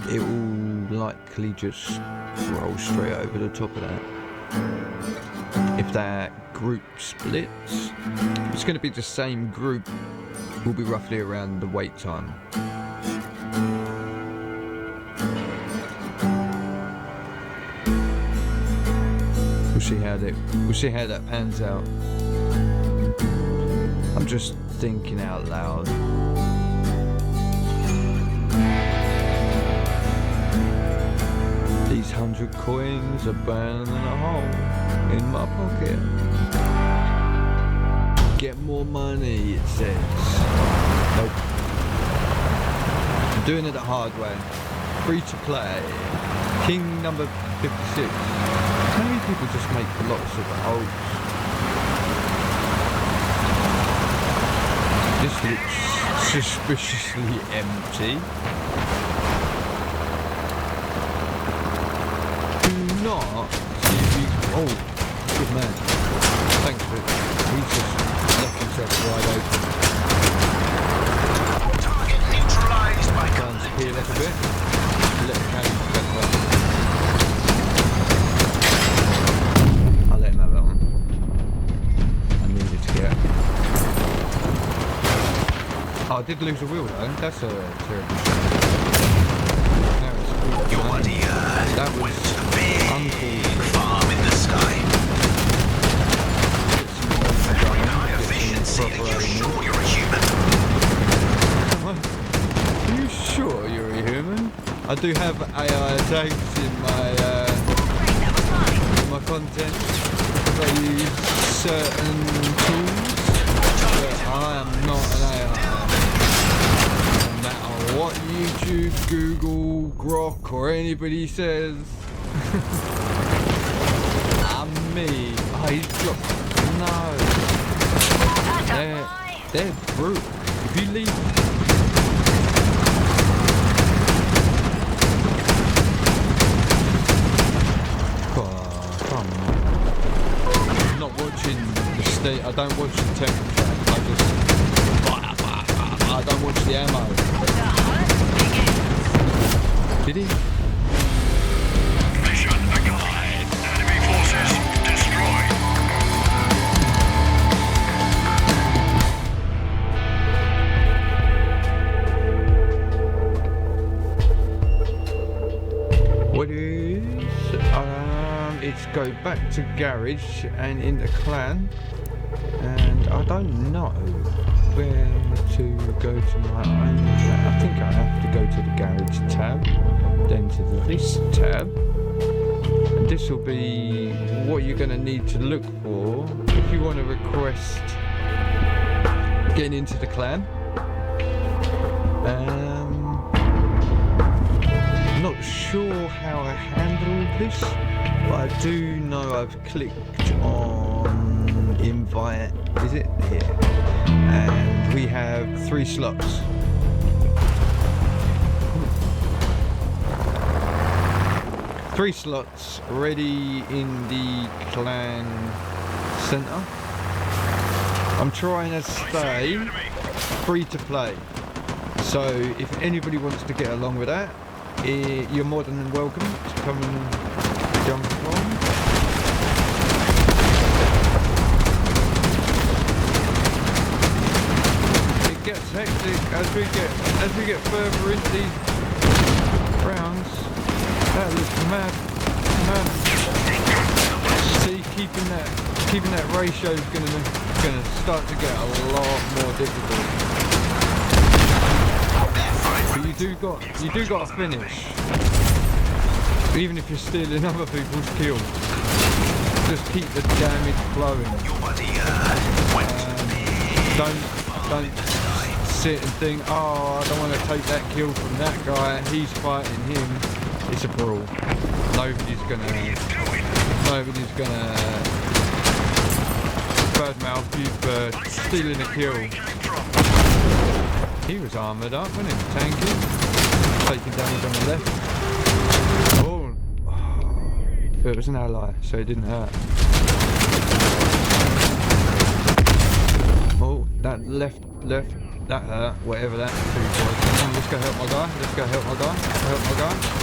It will likely just roll straight over the top of that. If that group splits, it's going to be the same group, will be roughly around the wait time. We'll see how that pans out. I'm just thinking out loud. These 100 coins are burning a hole in my pocket. Get more money, it says. Nope. I'm doing it the hard way. Free to play. King number 56. How many people just make lots of holes? This looks suspiciously empty. Do not see if you... Oh, good man. Thanks for it. He's just left himself wide open. Target neutralized by Down to peel up a bit. Let the cannon step up. I'll let him have that one. I needed to get... Oh, I did lose a wheel though. That's a terrible shame. Your buddy That was went to the big uncool. farm in the sky. Very high efficiency. Are you sure you're a human? Are you sure you're a human? I do have AI tags in my content. I use certain tools, but I am not an AI. No matter what YouTube, Google, Grok, or anybody says, I'm me. Oh, he's dropped. No. They're brutal. If you leave. I'm not watching the state. I don't watch the temperature. I don't watch the ammo. Did he? Mission accomplished. Enemy forces destroyed. What is? It's go back to garage and into clan, and I don't know where to go to my own clan. I think I have to go to the garage tab, then to this tab, and this will be what you're going to need to look for if you want to request getting into the clan. Not sure how I handle this, but I do know I've clicked on invite, is it? Here. And we have 3 slots. Three slots ready in the clan center. I'm trying to stay free to play. So if anybody wants to get along with that, you're more than welcome to come and jump on. It gets hectic as we get further into these rounds. That looks mad. See, keeping that ratio is gonna start to get a lot more difficult. But you do got to finish, even if you're stealing other people's kills. Just keep the damage flowing. Don't sit and think, oh, I don't want to take that kill from that guy. He's fighting him. It's a brawl. Nobody's gonna badmouth you for stealing a kill. He was armoured up, wasn't he? Tanky. Taking damage on the left. Oh. But it was an ally, so it didn't hurt. Oh, that left, that hurt, whatever that was. Come on, let's go help my guy.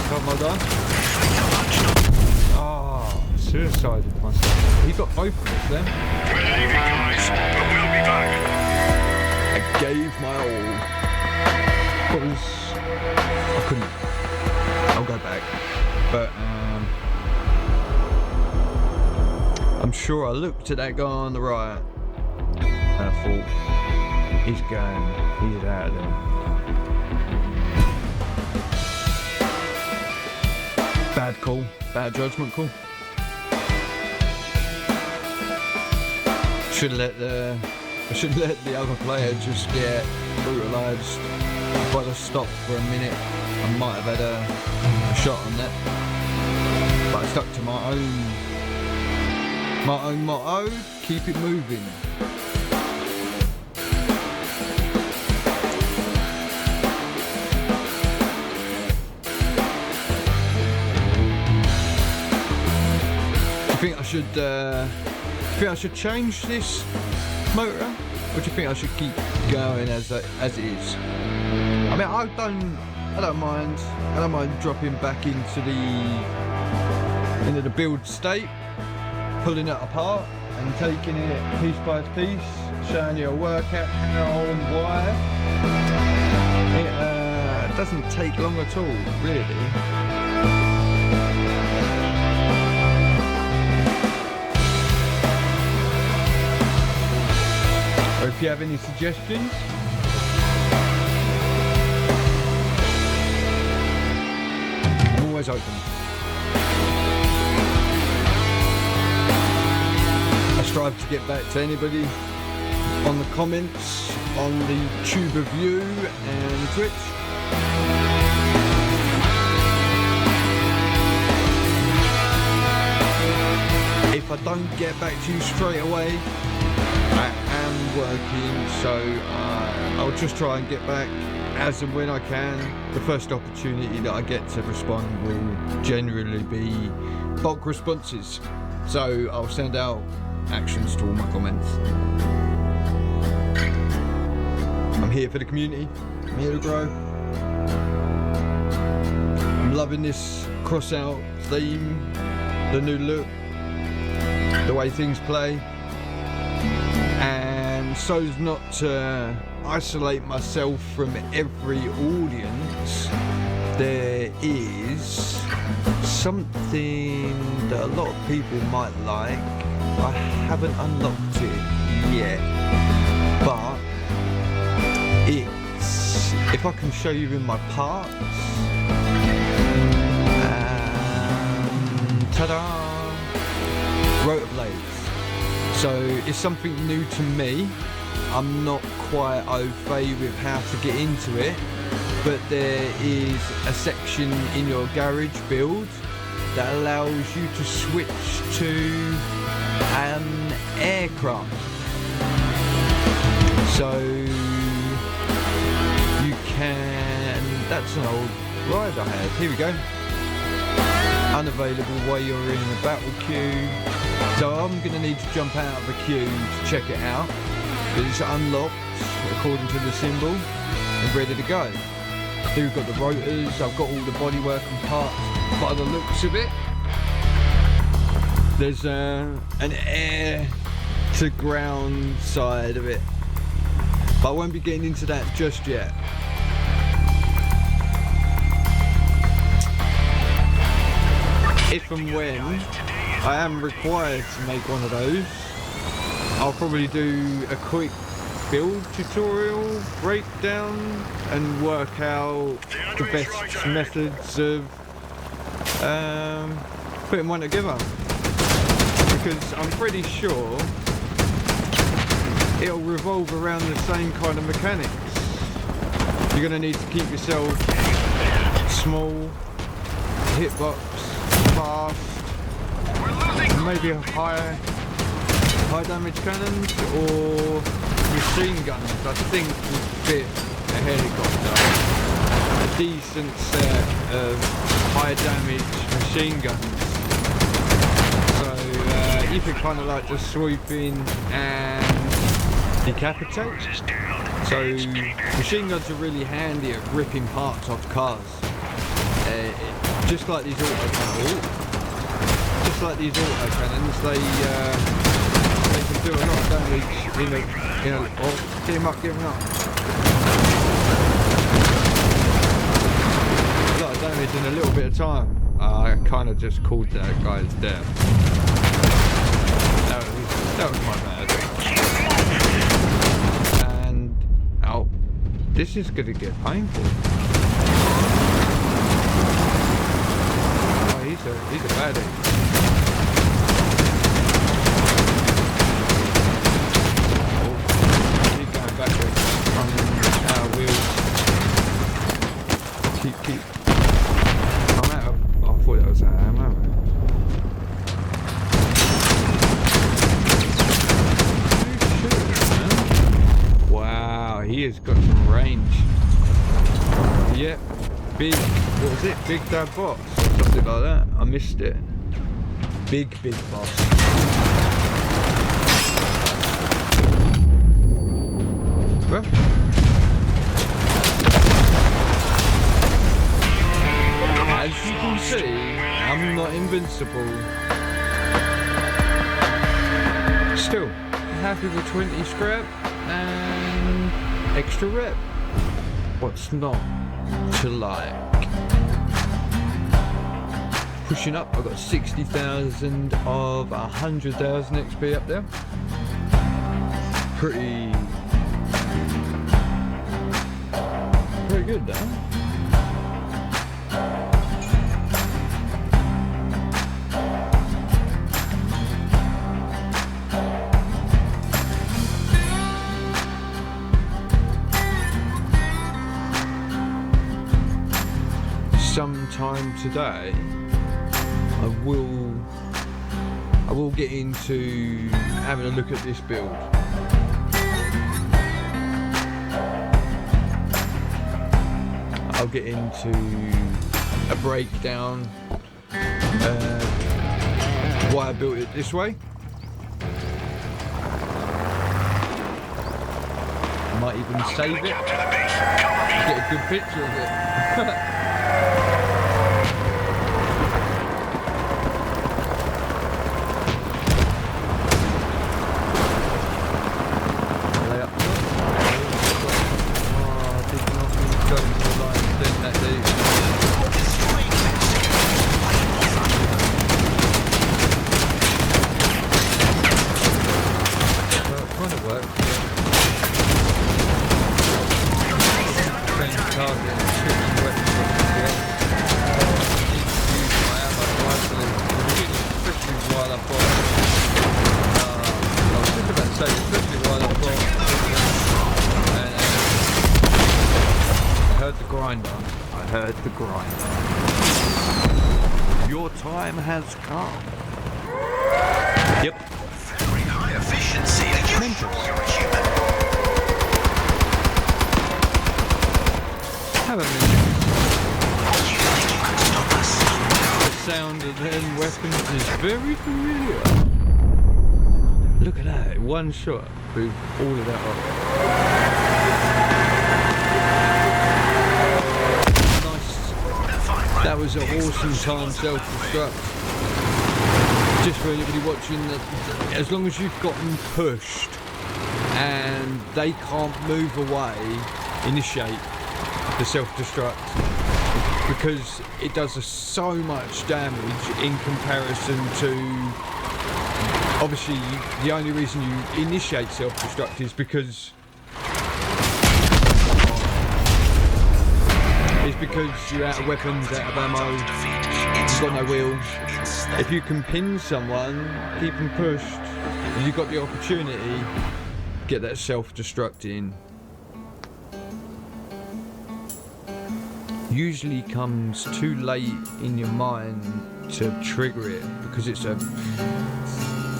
Help my guy. Oh, suicided myself. He got both of us then. We're leaving, guys, but we'll be back. I gave my all. I couldn't. I'll go back. But I'm sure I looked at that guy on the right and I thought, he's out of there. Bad call, bad judgment call. I should let the other player just get brutalised. If I'd have stopped for a minute, I might have had a shot on that. But I stuck to my own motto, keep it moving. Do you think I should change this motor, or do you think I should keep going as it is? I mean, I don't mind dropping back into the build state, pulling it apart and taking it piece by piece, showing you a workout how and why. doesn't take long at all, really. Or if you have any suggestions, I'm always open. I strive to get back to anybody on the comments, on the Tuber View and Twitch. If I don't get back to you straight away, I am working, so I'll just try and get back as and when I can. The first opportunity that I get to respond will generally be bulk responses, so I'll send out actions to all my comments. I'm here for the community, I'm here to grow. I'm loving this cross-out theme, the new look, the way things play. And so as not to isolate myself from every audience, there is something that a lot of people might like. I haven't unlocked it yet, but it's, if I can show you in my parts, ta-da! Rotor blades. So it's something new to me. I'm not quite au fait with how to get into it, but there is a section in your garage build that allows you to switch to an aircraft. So you can, that's an old ride I had, here we go. Unavailable while you're in the battle queue. So I'm going to need to jump out of the queue to check it out, but it's unlocked according to the symbol and ready to go. Here we've got the rotors, I've got all the bodywork and parts. By the looks of it, there's an air to ground side of it, but I won't be getting into that just yet. If and when I am required to make one of those, I'll probably do a quick build tutorial breakdown and work out the best methods of putting one together, because I'm pretty sure it'll revolve around the same kind of mechanics. You're going to need to keep yourself small, hitbox, fast, maybe a high damage cannons or machine guns. I think would fit a helicopter. A decent set of high damage machine guns. So you could kind of like just swoop in and decapitate. So machine guns are really handy at ripping parts off cars. Just like these autocannons, they can do a lot of damage in a oh, get him up. A lot of damage in a little bit of time. I kind of just called that guy's death. That was my bad. And oh, this is gonna get painful. He's a baddie. Oh, he's going backwards on our wheels. Keep. I'm out of. Oh, I thought that was ammo. Wow, he has got some range. Yep, big. What was it? Big Dad Boss. Something like that. I missed it. Big boss. Well, as you can see, I'm not invincible. Still, happy with 20 scrap and extra rep. What's not to like. Pushing up, I've got 60,000 of 100,000 XP up there. Pretty good though. Sometime today I will get into having a look at this build. I'll get into a breakdown why I built it this way. I might even save it, get a good picture of it. I heard the grinder. Your time has come. Yep. Very high efficiency. Are you sure you're a human? Have a minute. You think you can stop us? The sound of them weapons is very familiar. Look at that, one shot with all of that off. That was an awesome time self-destruct. Just for anybody watching, that as long as you've gotten pushed and they can't move away, initiate the self-destruct, because it does so much damage in comparison to, obviously the only reason you initiate self-destruct is because you're out of weapons, out of ammo, you've got no wheels. If you can pin someone, keep them pushed, and you've got the opportunity, get that self-destruct in. Usually comes too late in your mind to trigger it, because it's a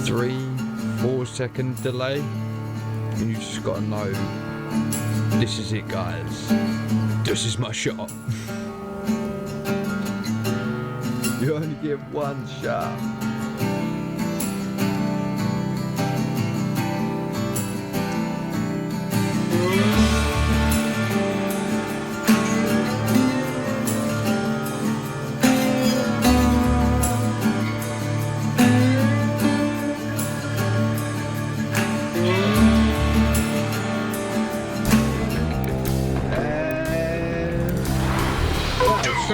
3-4 second delay, and you just gotta know, this is it guys. This is my shot. You only get one shot.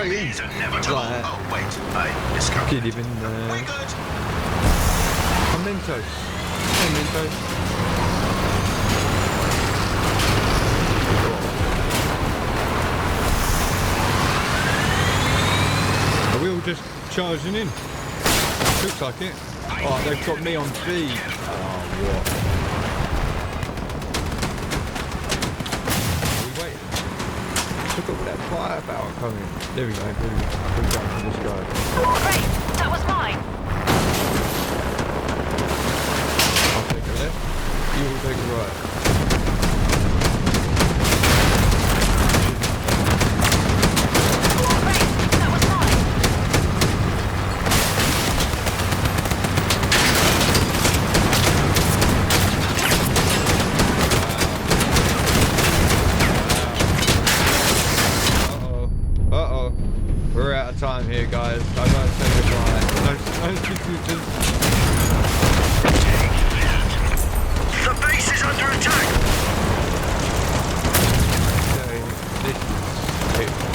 These are never told. Right. Oh wait, I discovered. Didn't even We're good. Mementos. Mementos. Are we all just charging in? Looks like it. Oh, they've got me on speed. Oh, what? Are we waiting? Look at all that firepower coming. There we go. We're going for this guy. Great, that was mine. I'll take a left. You will take a right. Great, that was mine. Uh-oh. We're out of time here, guys. I gotta say goodbye. No, The base is under attack! okay, this is it.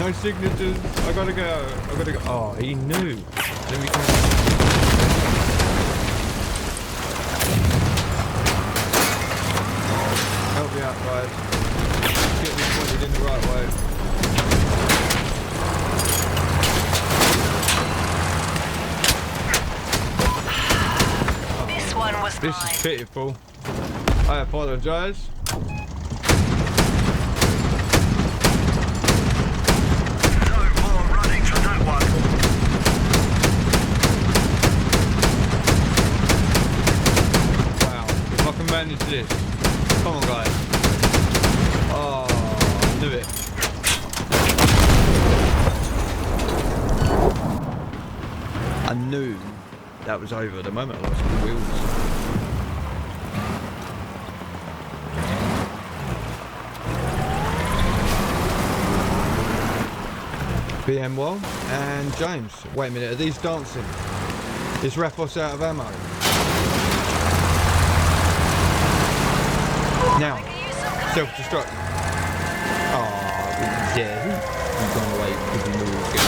No signatures. I gotta go. Oh, he knew. Let me come. Help me out, guys. Get me pointed in the right way. This one was This mine. is pitiful. I apologise. No more running from that one. Wow, if I can manage this. Come on, guys. Oh, I knew it. I knew that was over the moment I lost the wheels. BMWell and James. Wait a minute, are these dancing? Is Raphos out of ammo? Now, self-destruct. Oh, yeah, he's gone away because he knew he was going.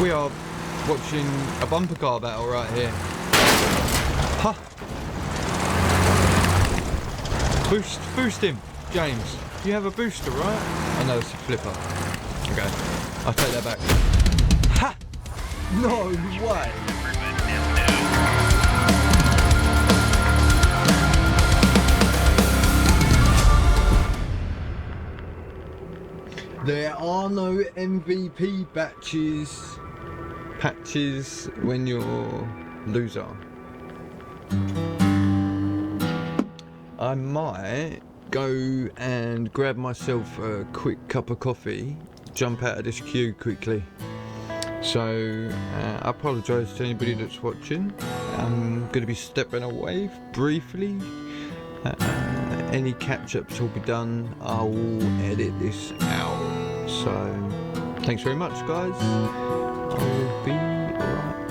We are watching a bumper car battle right here. Huh. Boost him, James. You have a booster, right? I know it's a flipper. Okay, I'll take that back. Ha! No way! There are no MVP patches when you're loser. I might go and grab myself a quick cup of coffee, jump out of this queue quickly. So I apologise to anybody that's watching. I'm going to be stepping away briefly. Any catch-ups will be done. I will edit this out. So thanks very much, guys. I will be right back.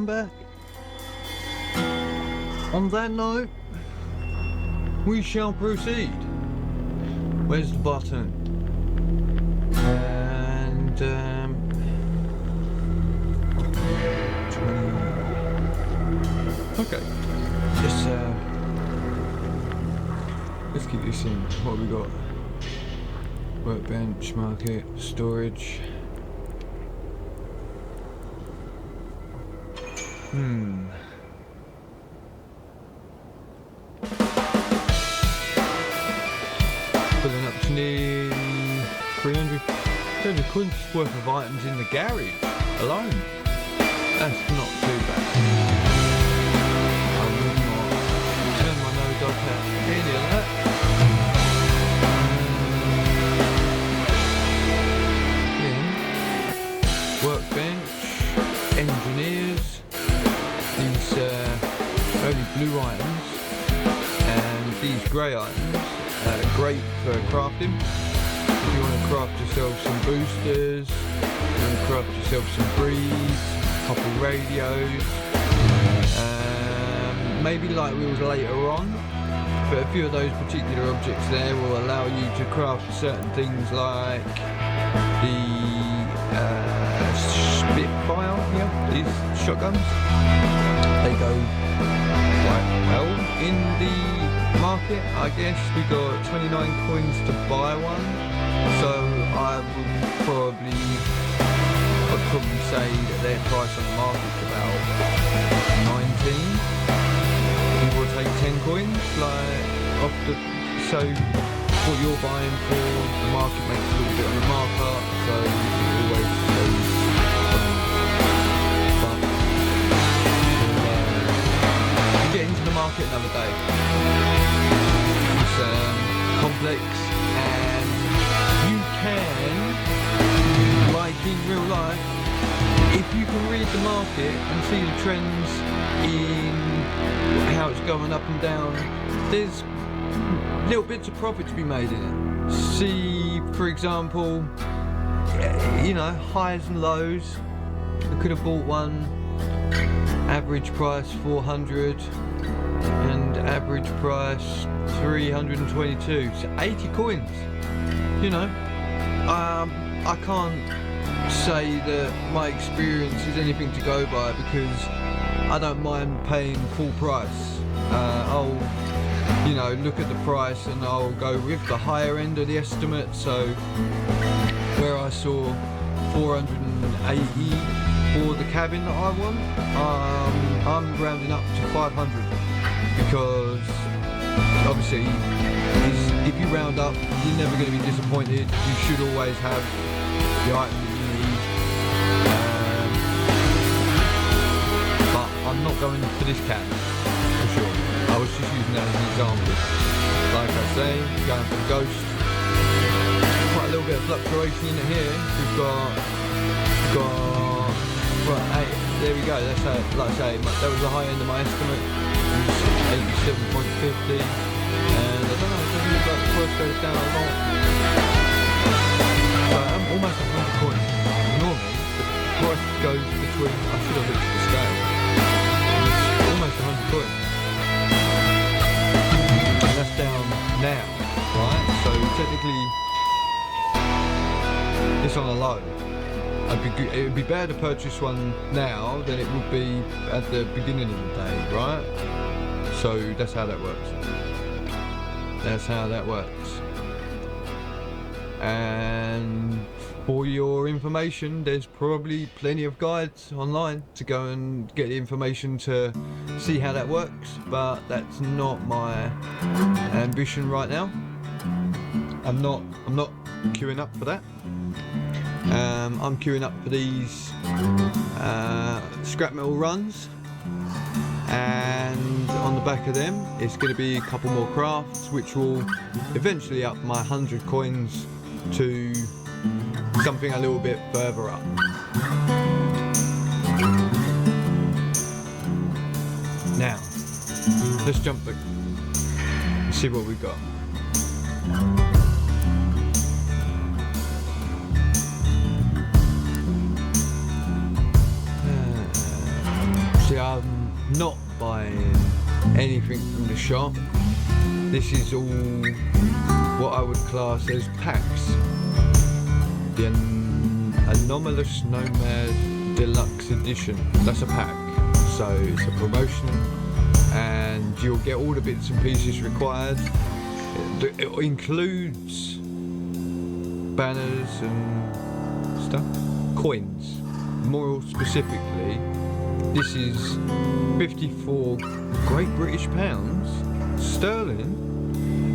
back. On that note, we shall proceed. Where's the button? And 20. Okay. Let's keep this in. What have we got? Workbench, market, storage. Pulling up to nearly 300 quid worth of items in the garage alone. That's not too bad. I would not turn my nose up at any of that. Workbench, engineers, these early blue items, and these grey items. Great for crafting. If you want to craft yourself some boosters, you want to craft yourself some breeze, a couple radios, maybe light wheels later on, but a few of those particular objects there will allow you to craft certain things like the Spitfire, these shotguns. They go quite well in the market, I guess. We got 29 coins to buy one, so I'd probably say that their price on the market is about 19. You will take 10 coins, like off the. So what you're buying for, the market makes a little bit on the markup, so it always goes. Get into the market another day. It's complex, and you can, like in real life, if you can read the market and see the trends in how it's going up and down, there's little bits of profit to be made in it. See, for example, you know, highs and lows. I could have bought one. Average price 400 and average price 322, so 80 coins. You know, I can't say that my experience is anything to go by, because I don't mind paying full price. I'll, you know, look at the price and I'll go with the higher end of the estimate. So where I saw 480 for the cabin that I want, I'm rounding up to 500, because obviously if you round up, you're never going to be disappointed. You should always have the item that you need, but I'm not going for this cabin for sure. I was just using that as an example. Like I say, going for the Ghost. Quite a little bit of fluctuation in it here. We've got right, there we go. That's how, like I say, that was the high end of my estimate. It was 87.50, and I don't know, it doesn't look like the price goes down a lot. So I'm almost 100 coins. Normally, the price goes between, I should have looked at the scale. It's almost 100 coins. And that's down now, right? So technically, it's on a low. It would be better to purchase one now than it would be at the beginning of the day, right? So that's how that works. That's how that works. And for your information, there's probably plenty of guides online to go and get the information to see how that works, but that's not my ambition right now. I'm not queuing up for that. I'm queuing up for these scrap metal runs, and on the back of them it's going to be a couple more crafts, which will eventually up my 100 coins to something a little bit further up. Now let's jump back and see what we've got. See, I'm not buying anything from the shop. This is all what I would class as packs. The Anomalous Nomad Deluxe Edition. That's a pack. So it's a promotion and you'll get all the bits and pieces required. It includes banners and stuff. Coins. More specifically, this is 54 Great British pounds sterling,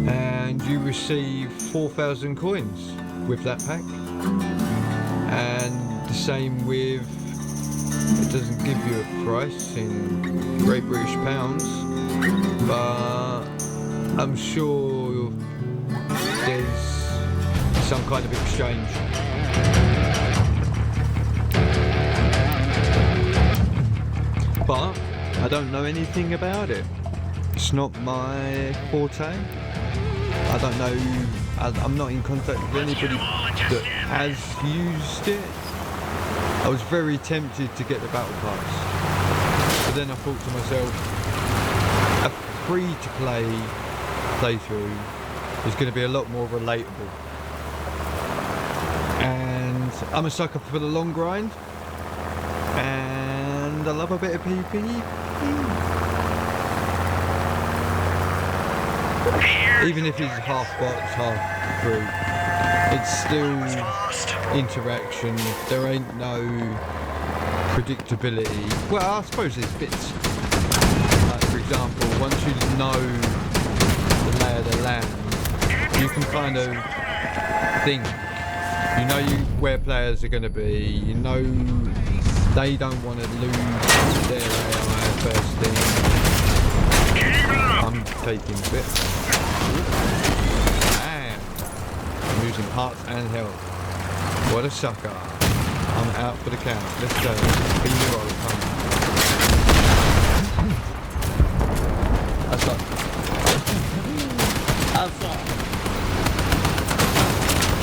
and you receive 4,000 coins with that pack. And the same with, it doesn't give you a price in Great British pounds, but I'm sure there's some kind of exchange. But I don't know anything about it. It's not my forte. I don't know. I'm not in contact with anybody that has used it. I was very tempted to get the battle pass, but then I thought to myself, a free-to-play playthrough is going to be a lot more relatable. And I'm a sucker for the long grind, and I love a bit of PvP. Even if it's half bots, half crew, it's still interaction. There ain't no predictability. Well, I suppose there's bits. Like, for example, once you know the lay of the land, you can kind of think. You know where players are going to be. You know they don't want to lose their AI first thing. I'm taking a bit. Damn. I'm losing hearts and health. What a sucker. I'm out for the count. Let's go. Be the roll. That's up. That's up.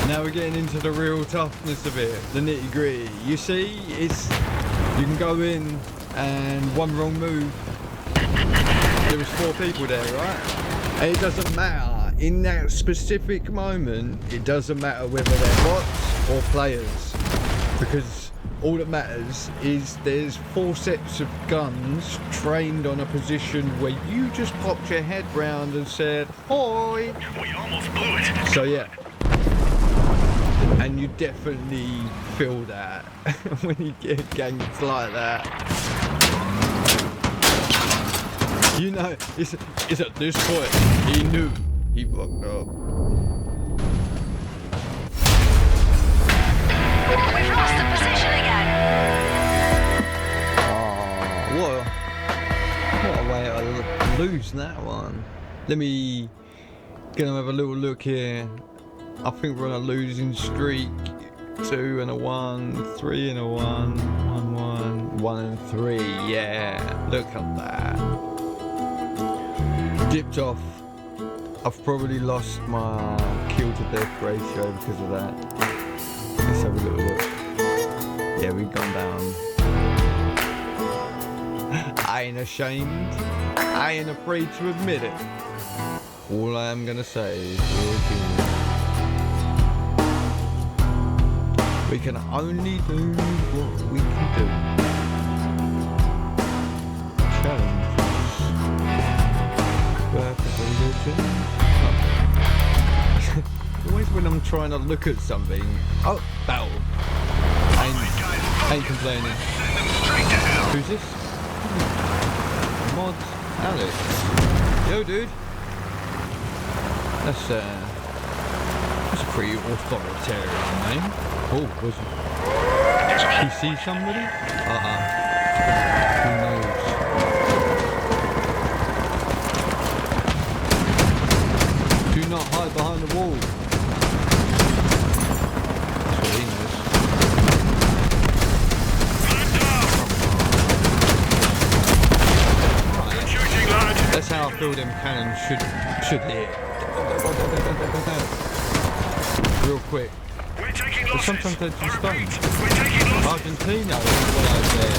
Now we're getting into the real toughness of it, the nitty gritty. You see, you can go in and one wrong move. There was 4 people there, right? And it doesn't matter. In that specific moment, it doesn't matter whether they're bots or players. Because all that matters is there's 4 sets of guns trained on a position where you just popped your head round and said, "Hoi!" We almost blew it. So yeah. And you definitely feel that when you get ganked like that. You know, it's at this point he knew he fucked up. We've lost the position again. Oh, what a way to lose that one. Let me have a little look here. I think we're on a losing streak. 2 and a 1, 3 and a 1, 1, 1, 1 and 3. Yeah, look at that. Dipped off. I've probably lost my kill to death ratio because of that. Let's have a little look. Yeah, we've gone down. I ain't ashamed. I ain't afraid to admit it. All I am gonna say is we're human. We can only do what we can do. Challenges. Work of religion. Always when I'm trying to look at something. Oh, battle. Ain't complaining. Who's this? Mod Alex. Yo, dude. That's a pretty authoritarian name. Oh, was it? You see somebody? Who knows? Do not hide behind the wall. That's what he knows. Right. That's how I feel them cannons should hit. Real quick. But sometimes they're just done. Argentina is what I said.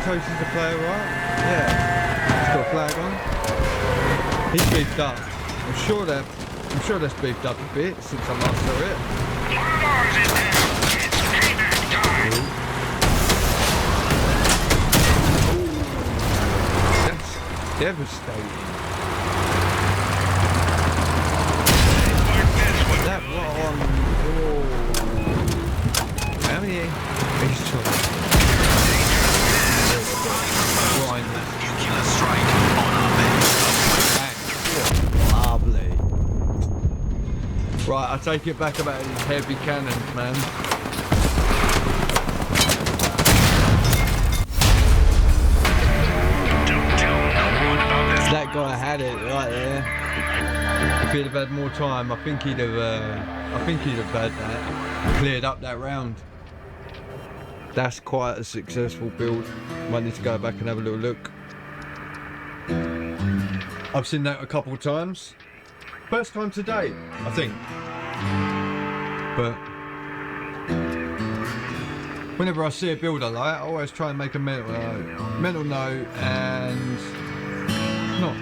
chose as a player, right? Yeah. He's got a flag on. He's beefed up. I'm sure that's beefed up a bit since I last saw it. That's devastating. That one. Oh. How many? He's talking. Nuclear strike on our base. Lovely. Right, I take it back about these heavy cannons, man. Don't tell no one about this. That guy had it right there. If he'd have had more time, I think he'd have had that cleared up that round. That's quite a successful build. Might need to go back and have a little look. I've seen that a couple of times. First time today, I think. But whenever I see a build I like, I always try and make a mental note and not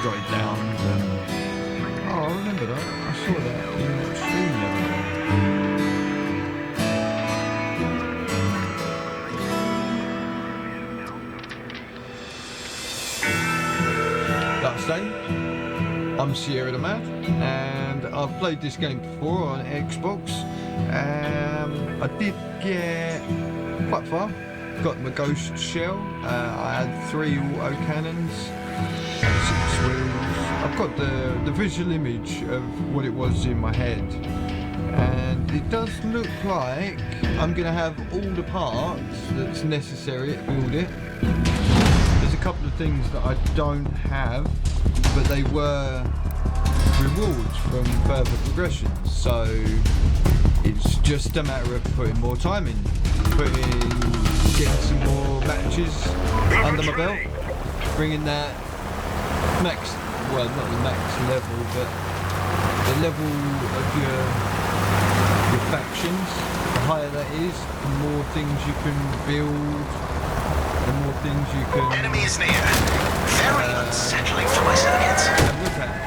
jot it down. But, oh, I remember that. I saw that in the stream the other day. Like I say, I'm SierraMad, and I've played this game before on Xbox. I did get quite far. Got my ghost shell. I had 3 auto cannons, 6 wheels. I've got the visual image of what it was in my head, and it does look like I'm gonna have all the parts that's necessary to build it. There's a couple of things that I don't have, but they were rewards from further progression, so it's just a matter of putting more time in, getting some more matches under my belt, bringing that max, well, not the max level, but the level of your factions. The higher that is, the more things you can build, the more things you can... Enemy is near. Very unsettling for my circuits. And look at it.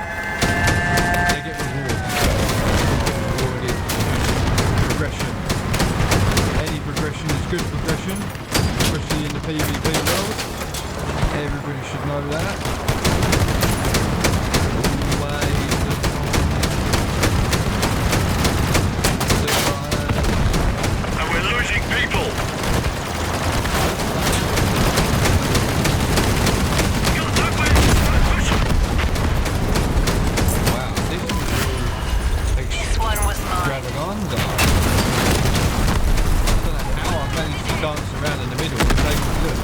They get rewards. Rewarded progression. Any progression is good progression, especially in the PvP world. Everybody should know that. And we're losing people.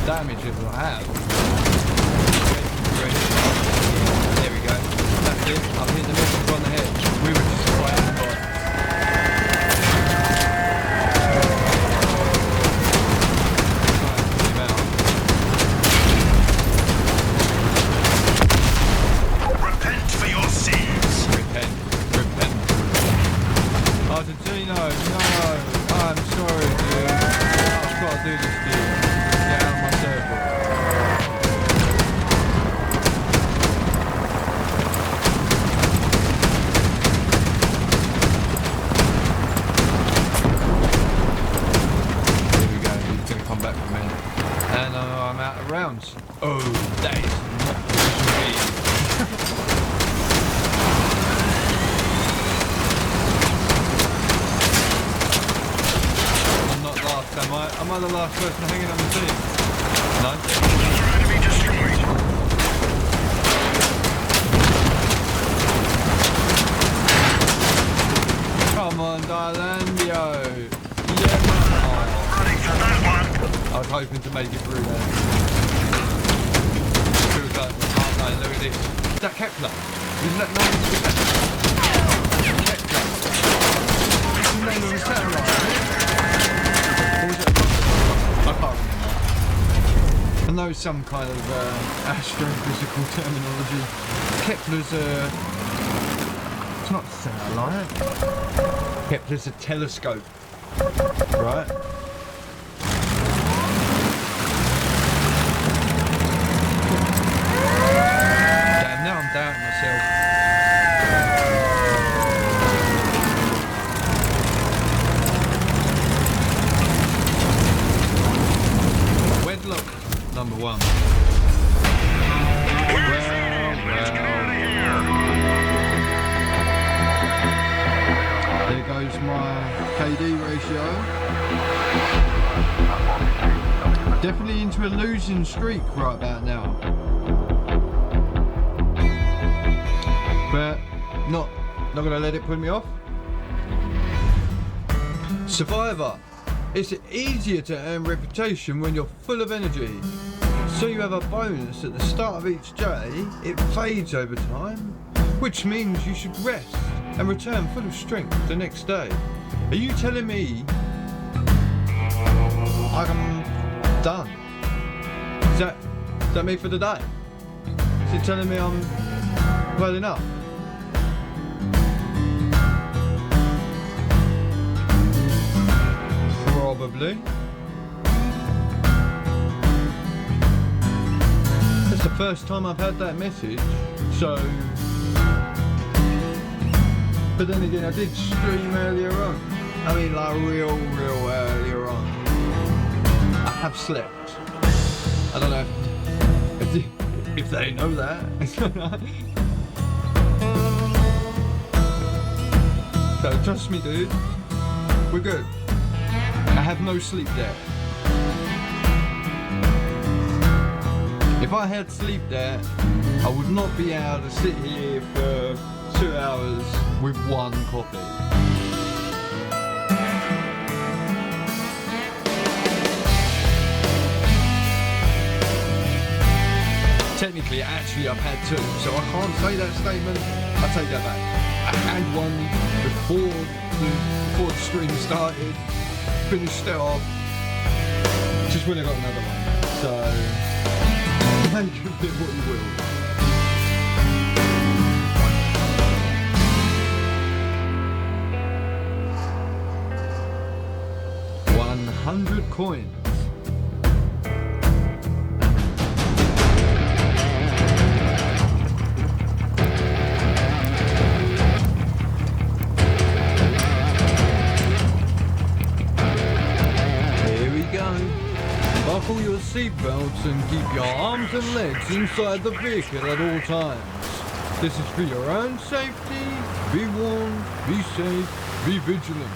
Damage if I have. There we go. That's it. I've hit the missiles on the head. We were just right on. Repent for your sins. Repent. Argentino, no. I'm sorry, dude. I've got to do this, dude. Get out of my circle. Here we go, he's going to come back for a minute. And I'm out of rounds. Oh, that is not me. I'm not last, am I? Am I the last person hanging on the team? No? Enemy destroyed. Come on, Darlandio! Yeah, man! Running for that one. I was hoping to make it through there. Feels like, oh no, look at this. Is that Kepler? Isn't that 90%? Kepler. What's the name of the satellite? Or was it? I can't remember. I know some kind of astrophysical terminology. Kepler's it's not a satellite. Kepler's a telescope, right? to my KD ratio. Definitely into a losing streak right about now. But not gonna let it put me off. Survivor. It's easier to earn reputation when you're full of energy. So you have a bonus at the start of each day. It fades over time, which means you should rest and return full of strength the next day. Are you telling me I'm done? Is that me for the day? Is it telling me I'm well enough? Probably. It's the first time I've had that message, so. But then again, I did stream earlier on. I mean, like real earlier on. I have slept. I don't know if they know that. So trust me, dude. We're good. I have no sleep there. If I had sleep there, I would not be able to sit here for 2 hours with one coffee. Technically, actually, I've had 2, so I can't say that statement. I take that back. I had one before the stream started. Finished it off just when I got another one, so make of it what you will. $100 coins. Buckle your seatbelts and keep your arms and legs inside the vehicle at all times. This is for your own safety. Be warned, be safe, be vigilant.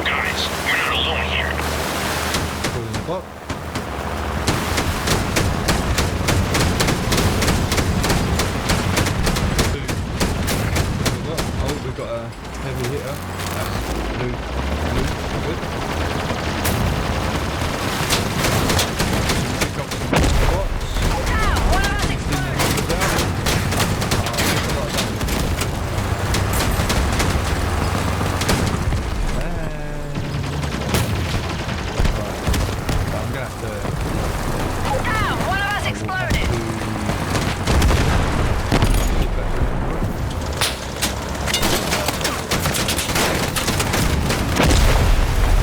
Guys, we're not alone here. Pulling the buck. Oh, we've got a heavy hitter. That's blue. Good. Pick up some spots. Ow! One of us exploded! I'm gonna have to. Ow! One of us exploded!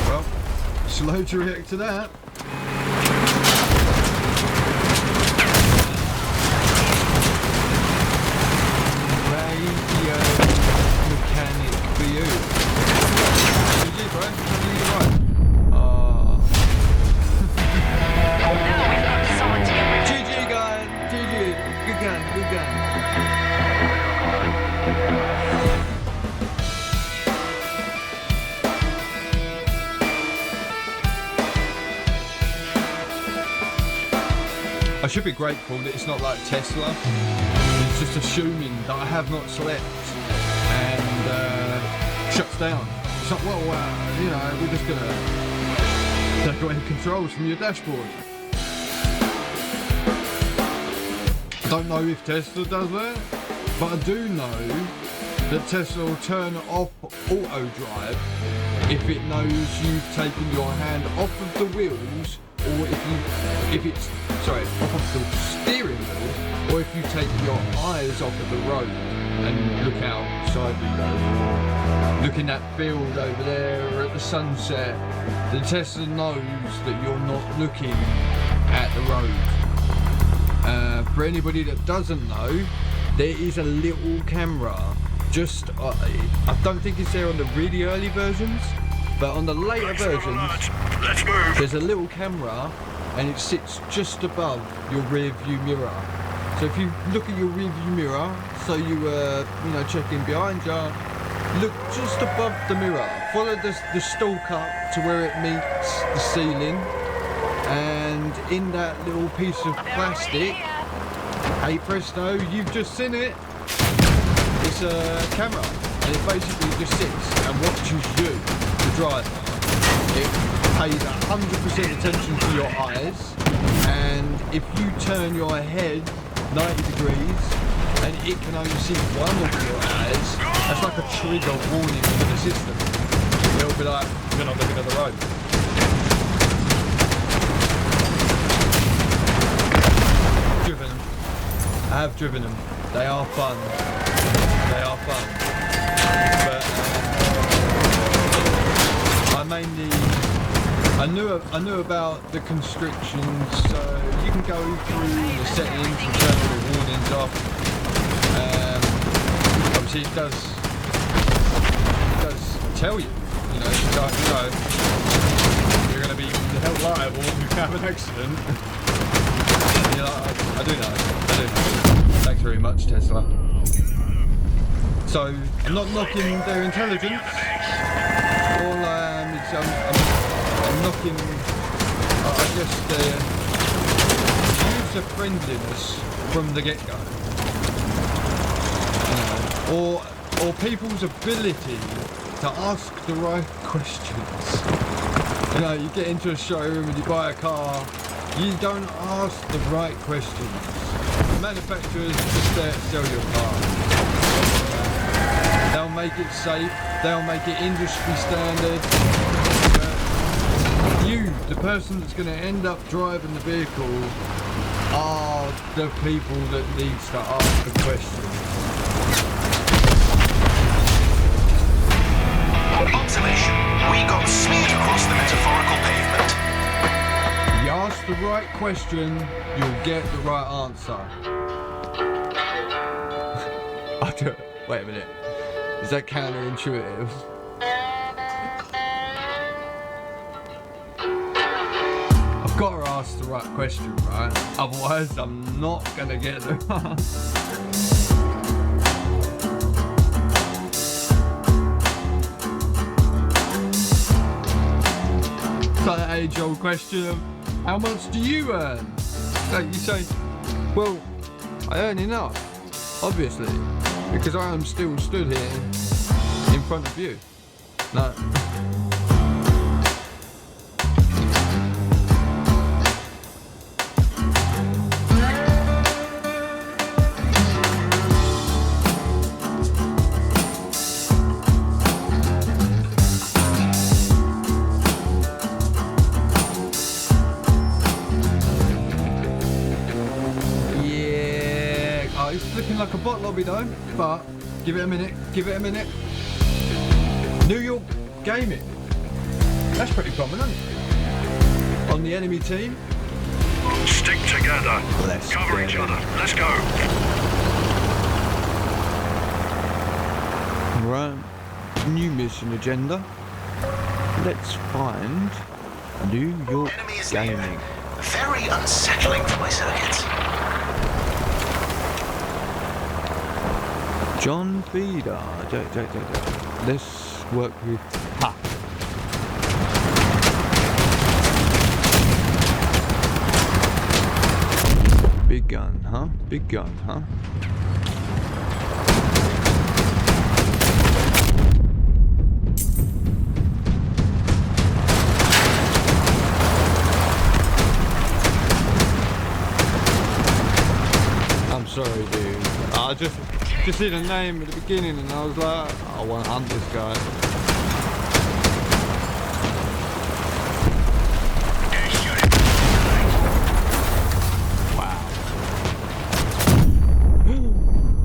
Well, slow to react to that. Radio mechanic for you. GG, bro. You're right. Now we've got someone to get rid of. GG, guys. GG. Good gun. Good gun. I should be grateful that it's not like Tesla. It's just assuming that I have not slept and shuts down. It's like, well, you know, we're just gonna take away the controls from your dashboard. I don't know if Tesla does that, but I do know that Tesla will turn off auto drive if it knows you've taken your hand off of the wheels, or if it's off of the steering wheel, or if you take your eyes off of the road and look outside the road, look in that field over there or at the sunset. The Tesla knows that you're not looking at the road. For anybody that doesn't know, there is a little camera. Just I don't think it's there on the really early versions, but on the later versions, Let's move. there's a little camera and it sits just above your rear view mirror. So if you look at your rearview mirror, so you checking behind you, look just above the mirror. Follow the stalk up to where it meets the ceiling, and in that little piece of plastic, hey presto, you've just seen it. It's a camera, and it basically just sits and watches you, the driver. It pays 100% attention to your eyes, and if you turn your head 90 degrees and it can only see one of your eyes, that's like a trigger warning for the system. It'll be like, you're not looking at the road. Driven them. I have driven them. They are fun. They are fun. But I knew about the constrictions, so you can go through the settings and turn all the warnings off. Obviously it does tell you, it's like, you're going to be held liable if you have an accident. And you're like, I do know. Thanks very much, Tesla. So I'm not knocking their intelligence. All I am is I'm knocking, I guess, their user friendliness from the get-go, or people's ability to ask the right questions. You get into a showroom and you buy a car, you don't ask the right questions. The manufacturers just there to sell you a car. They'll make it safe, they'll make it industry standard. You, the person that's going to end up driving the vehicle, are the people that needs to ask the question. Observation. We got smeared across the metaphorical pavement. You ask the right question, you'll get the right answer. Wait a minute. Is that counterintuitive? I've got to ask the right question, right? Otherwise, I'm not gonna get the It's like that age-old question of, how much do you earn? Like you say, well, I earn enough, obviously, because I am still stood here in front of you. No. Like a bot lobby though, but give it a minute. New York Gaming. That's pretty prominent. On the enemy team. Stick together. Let's cover each other. Let's go. Right. New mission agenda. Let's find New York Gaming. Very unsettling for my circuits. John Feeder. Let's work with Big gun, huh? Big gun, huh? I'm sorry, dude. I just see the name at the beginning and I was like, I want to hunt this guy. Wow.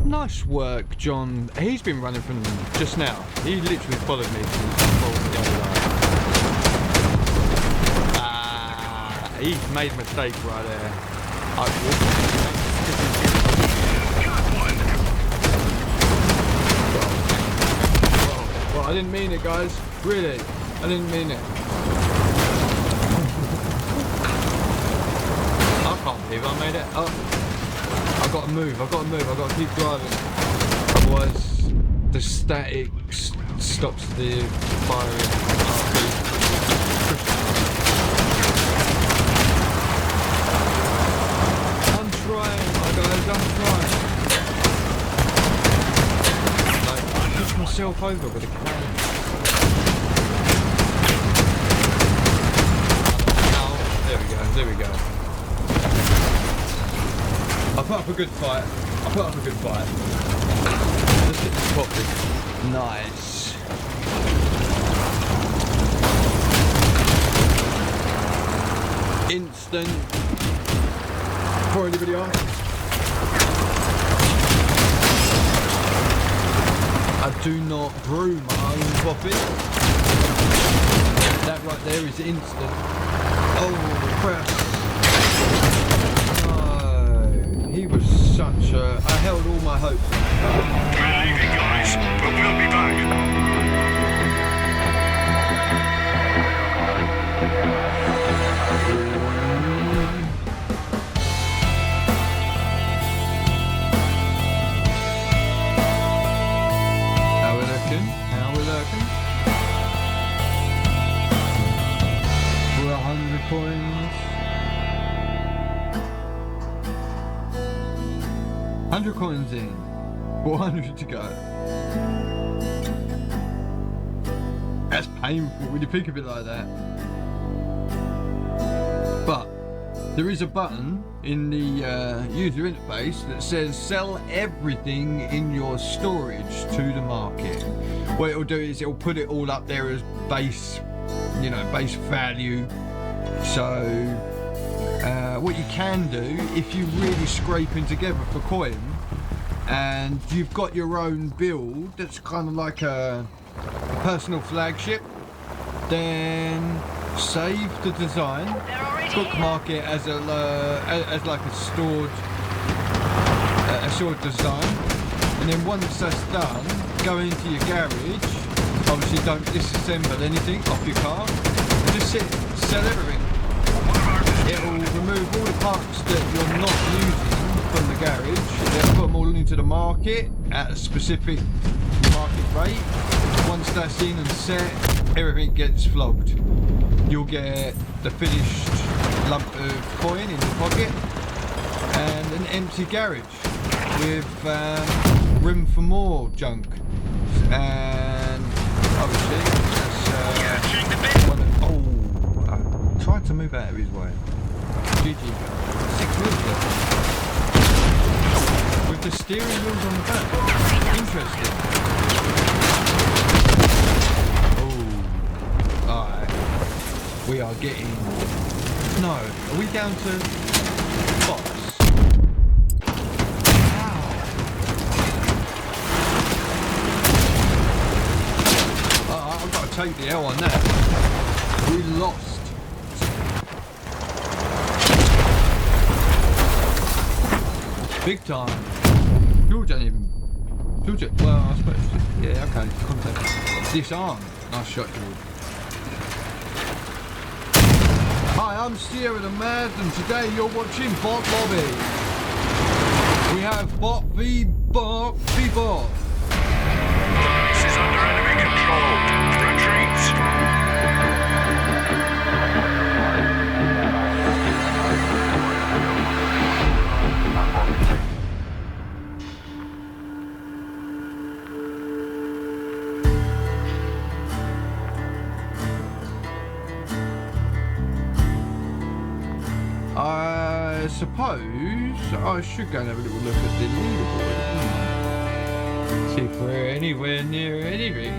Nice work, John. He's been running from just now. He literally followed me from the other line. He made a mistake right there. I didn't mean it, guys. Really, I didn't mean it. I can't believe I made it. Oh, I've got to move, I've got to keep driving. Otherwise, the static stops the firing. I'm trying, my guys, I'm trying. Like, I pushed myself over with a cannon. There we go. I put up a good fight. Let's get this popping. Nice. Instant. For anybody else. I do not brew my own coffee. That right there is instant. Oh, crap. No, he was such a... I held all my hopes. We're leaving, guys, but we'll be back. How we looking? 100 coins. 100 coins in. 400 to go. That's painful when you think of it like that. But there is a button in the user interface that says sell everything in your storage to the market. What it'll do is it'll put it all up there as base, you know, base value. So what you can do, if you're really scraping together for coin and you've got your own build that's kind of like a personal flagship, then save the design, bookmark it as like a stored design, and then once that's done, go into your garage. Obviously don't disassemble anything off your car, just sell everything. It will remove all the parts that you're not using from the garage. It'll put them all into the market at a specific market rate. Once that's in and set, everything gets flogged. You'll get the finished lump of coin in your pocket and an empty garage with room for more junk. And obviously that's one of, I tried to move out of his way. GG. 6 wheels left. With the steering wheels on the back. Interesting. Oh. Alright. We are getting... No. Are we down to... box? Ow. I've got to take the L on that. We lost. Big time. Well, I suppose. Yeah, okay. Contact. Disarm. Nice shot, George. Hi, I'm SierraMad, and today you're watching Bot Lobby. We have Bot v Bot v Bot. This is under enemy control. Retreat. I suppose I should go and have a little look at the leaderboard. See if we're anywhere near anything.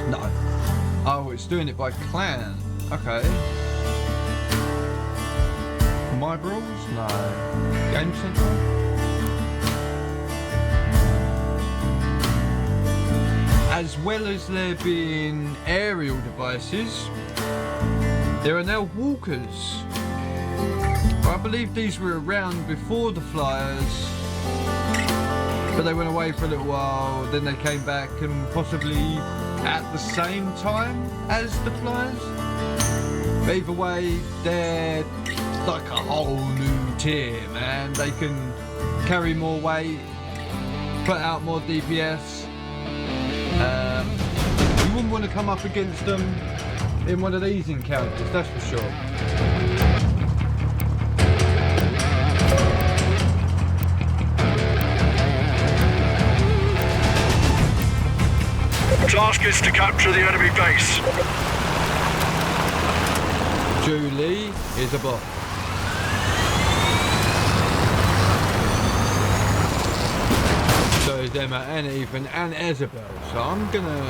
No. Oh, it's doing it by clan. Okay. My Brawls? No. Game Center? As well as there being aerial devices, there are now walkers. I believe these were around before the flyers, but they went away for a little while, then they came back and possibly at the same time as the flyers. But either way, they're like a whole new tier, man. They can carry more weight, put out more DPS. You wouldn't want to come up against them in one of these encounters, that's for sure. Task is to capture the enemy base. Julie is a bot. So is Emma and Ethan and Isabel. So I'm gonna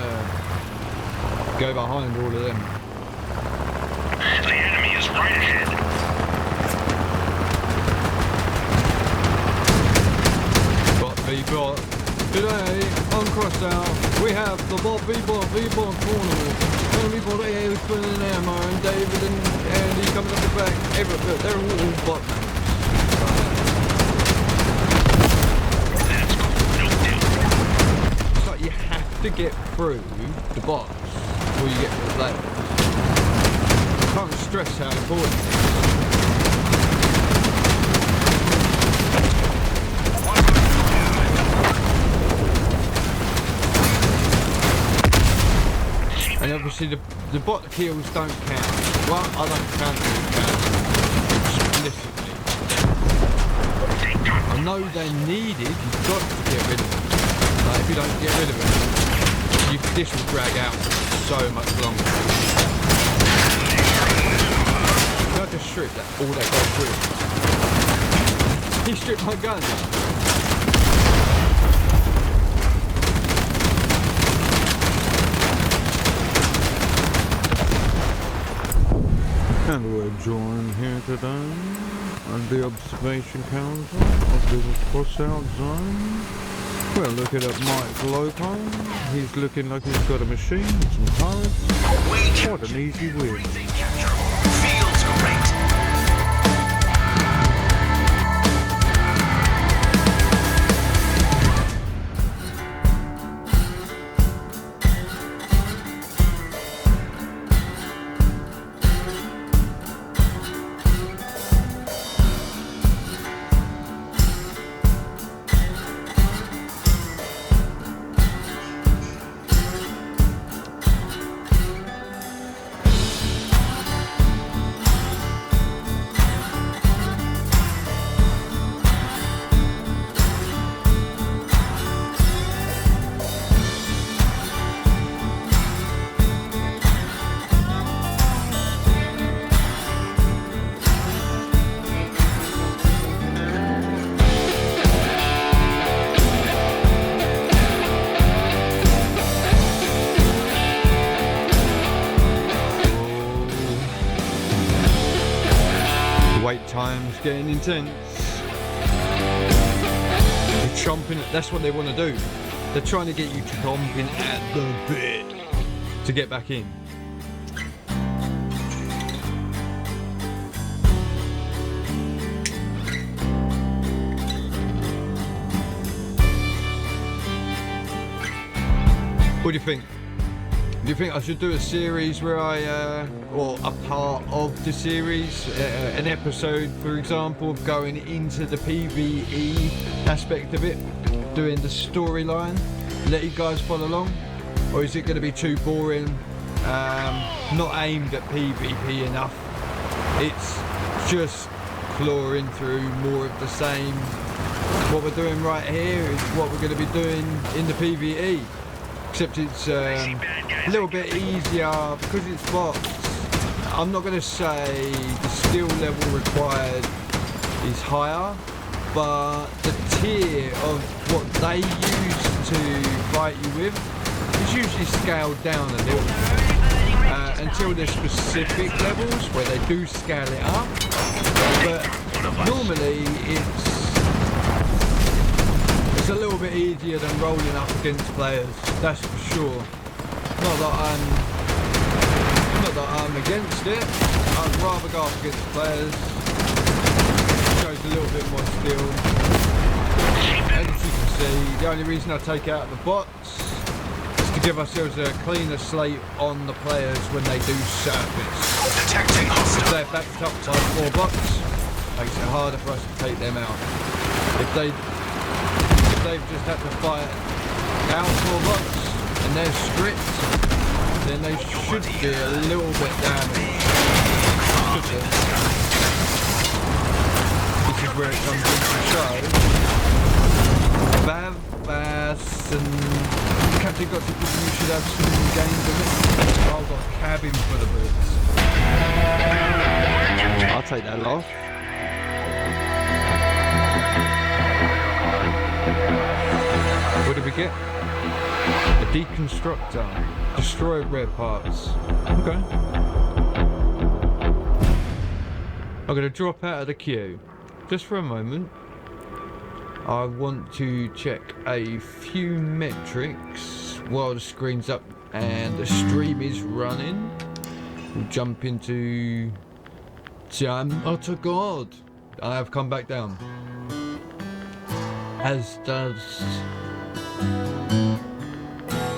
go behind all of them. The enemy is right ahead. Bot v bot. Today on Crossout we have the bot v bot corner. Everybody Ethan and Emma and David and Andy coming up the back. Everything. They're all bot members. It's like you have to get through the bots before you get to the players. Can't stress how important it is. And obviously the bot kills don't count. Well, I don't count them explicitly. I know they're needed, you've got to get rid of them. Like if you don't get rid of them, this will drag out so much longer. Can I just strip that, all that goes through? He stripped my gun. And we're joined here today on the observation council of the Crossout Zone. We're looking at Mike Loco. He's looking like he's got a machine, some turrets. What an easy win. Feels great. Wait time's getting intense. You're chomping at, that's what they want to do. They're trying to get you chomping at the bit to get back in. What do you think? Do you think I should do a series where or a part of the series, an episode, for example, of going into the PvE aspect of it, doing the storyline, let you guys follow along? Or is it going to be too boring, not aimed at PvP enough? It's just clawing through more of the same. What we're doing right here is what we're going to be doing in the PvE. Except it's a little bit easier because it's bots. I'm not going to say the skill level required is higher, but the tier of what they use to fight you with is usually scaled down a little until there's specific levels where they do scale it up. But normally it's a little bit easier than rolling up against players, that's for sure. Not that I'm against it. I'd rather go up against players. It shows a little bit more skill. As you can see, the only reason I take out the bots is to give ourselves a cleaner slate on the players when they do surface. Detecting hostile. If they're backed up by 4 bots, makes it harder for us to take them out. If they've just had to fight out for us and they're stripped, then they should be a little bit damaged. This is where it comes into show. Bass and Captain Got to you should have some games of it. I've got a cabin full of boots. I'll take that off. What did we get? A deconstructor. Destroy rare parts. Okay. I'm going to drop out of the queue. Just for a moment. I want to check a few metrics while the screen's up and the stream is running. We'll jump into oh to God! I have come back down. As does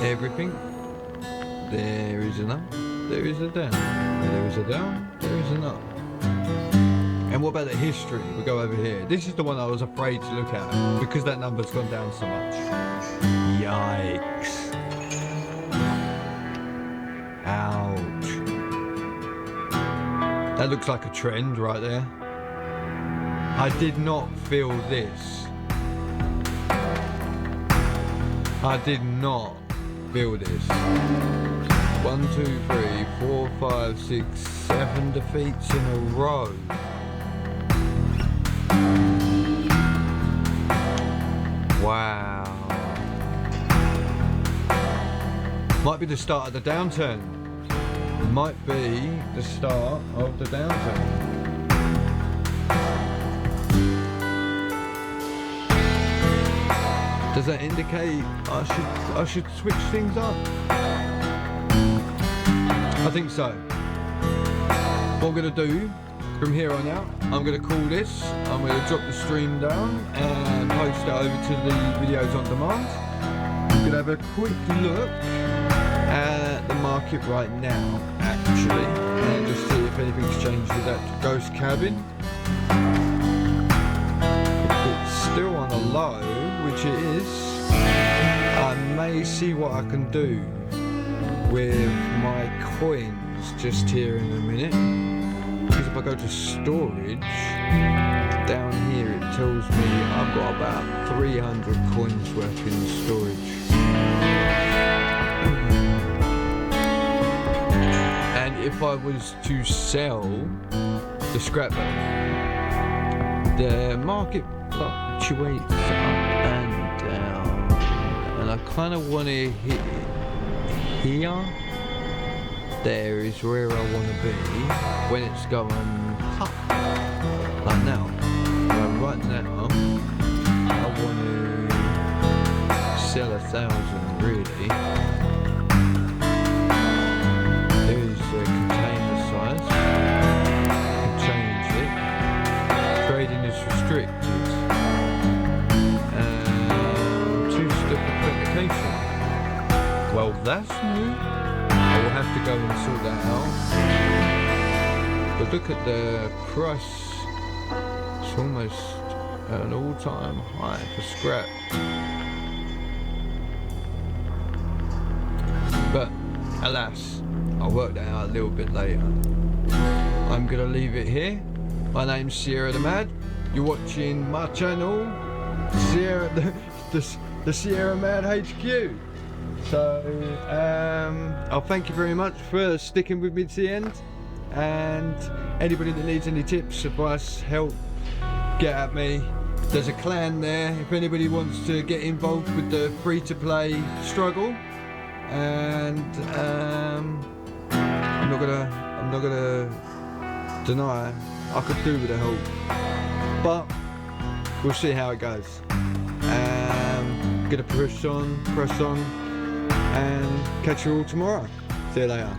everything. There is an up, there is a down, there is a down, there is an up. And what about the history? We go over here. This is the one I was afraid to look at because that number's gone down so much. Yikes. Ouch. That looks like a trend right there. I did not feel this. I did not feel this. 1, 2, 3, 4, 5, 6, 7 defeats in a row. Wow. Might be the start of the downturn. Might be the start of the downturn. Does that indicate I should switch things up? I think so. What I'm gonna do from here on out, I'm going to call this, I'm going to drop the stream down and post it over to the videos on demand. I'm going to have a quick look at the market right now, actually, and just see if anything's changed with that ghost cabin. If it's still on a low, which it is, I may see what I can do with my coins just here in a minute. Because if I go to storage, down here it tells me I've got about 300 coins worth in storage. And if I was to sell the scrap metal, the market fluctuates up and down, and I kind of want to hit it here. There is where I want to be when it's going up, like now. Well, right now, I want to sell 1,000 really. There's a container size, you can change it. Trading is restricted. And 2-step authentication. Well, that's new. We'll have to go and sort that out. But look at the price. It's almost at an all-time high for scrap. But alas, I'll work that out a little bit later. I'm gonna leave it here. My name's SierraMad. You're watching my channel, the SierraMadHQ. So, I'll thank you very much for sticking with me to the end, and anybody that needs any tips, advice, help, get at me. There's a clan there if anybody wants to get involved with the free-to-play struggle, and I'm not gonna deny I could do with the help, but we'll see how it goes. Gonna press on, and catch you all tomorrow. See you later.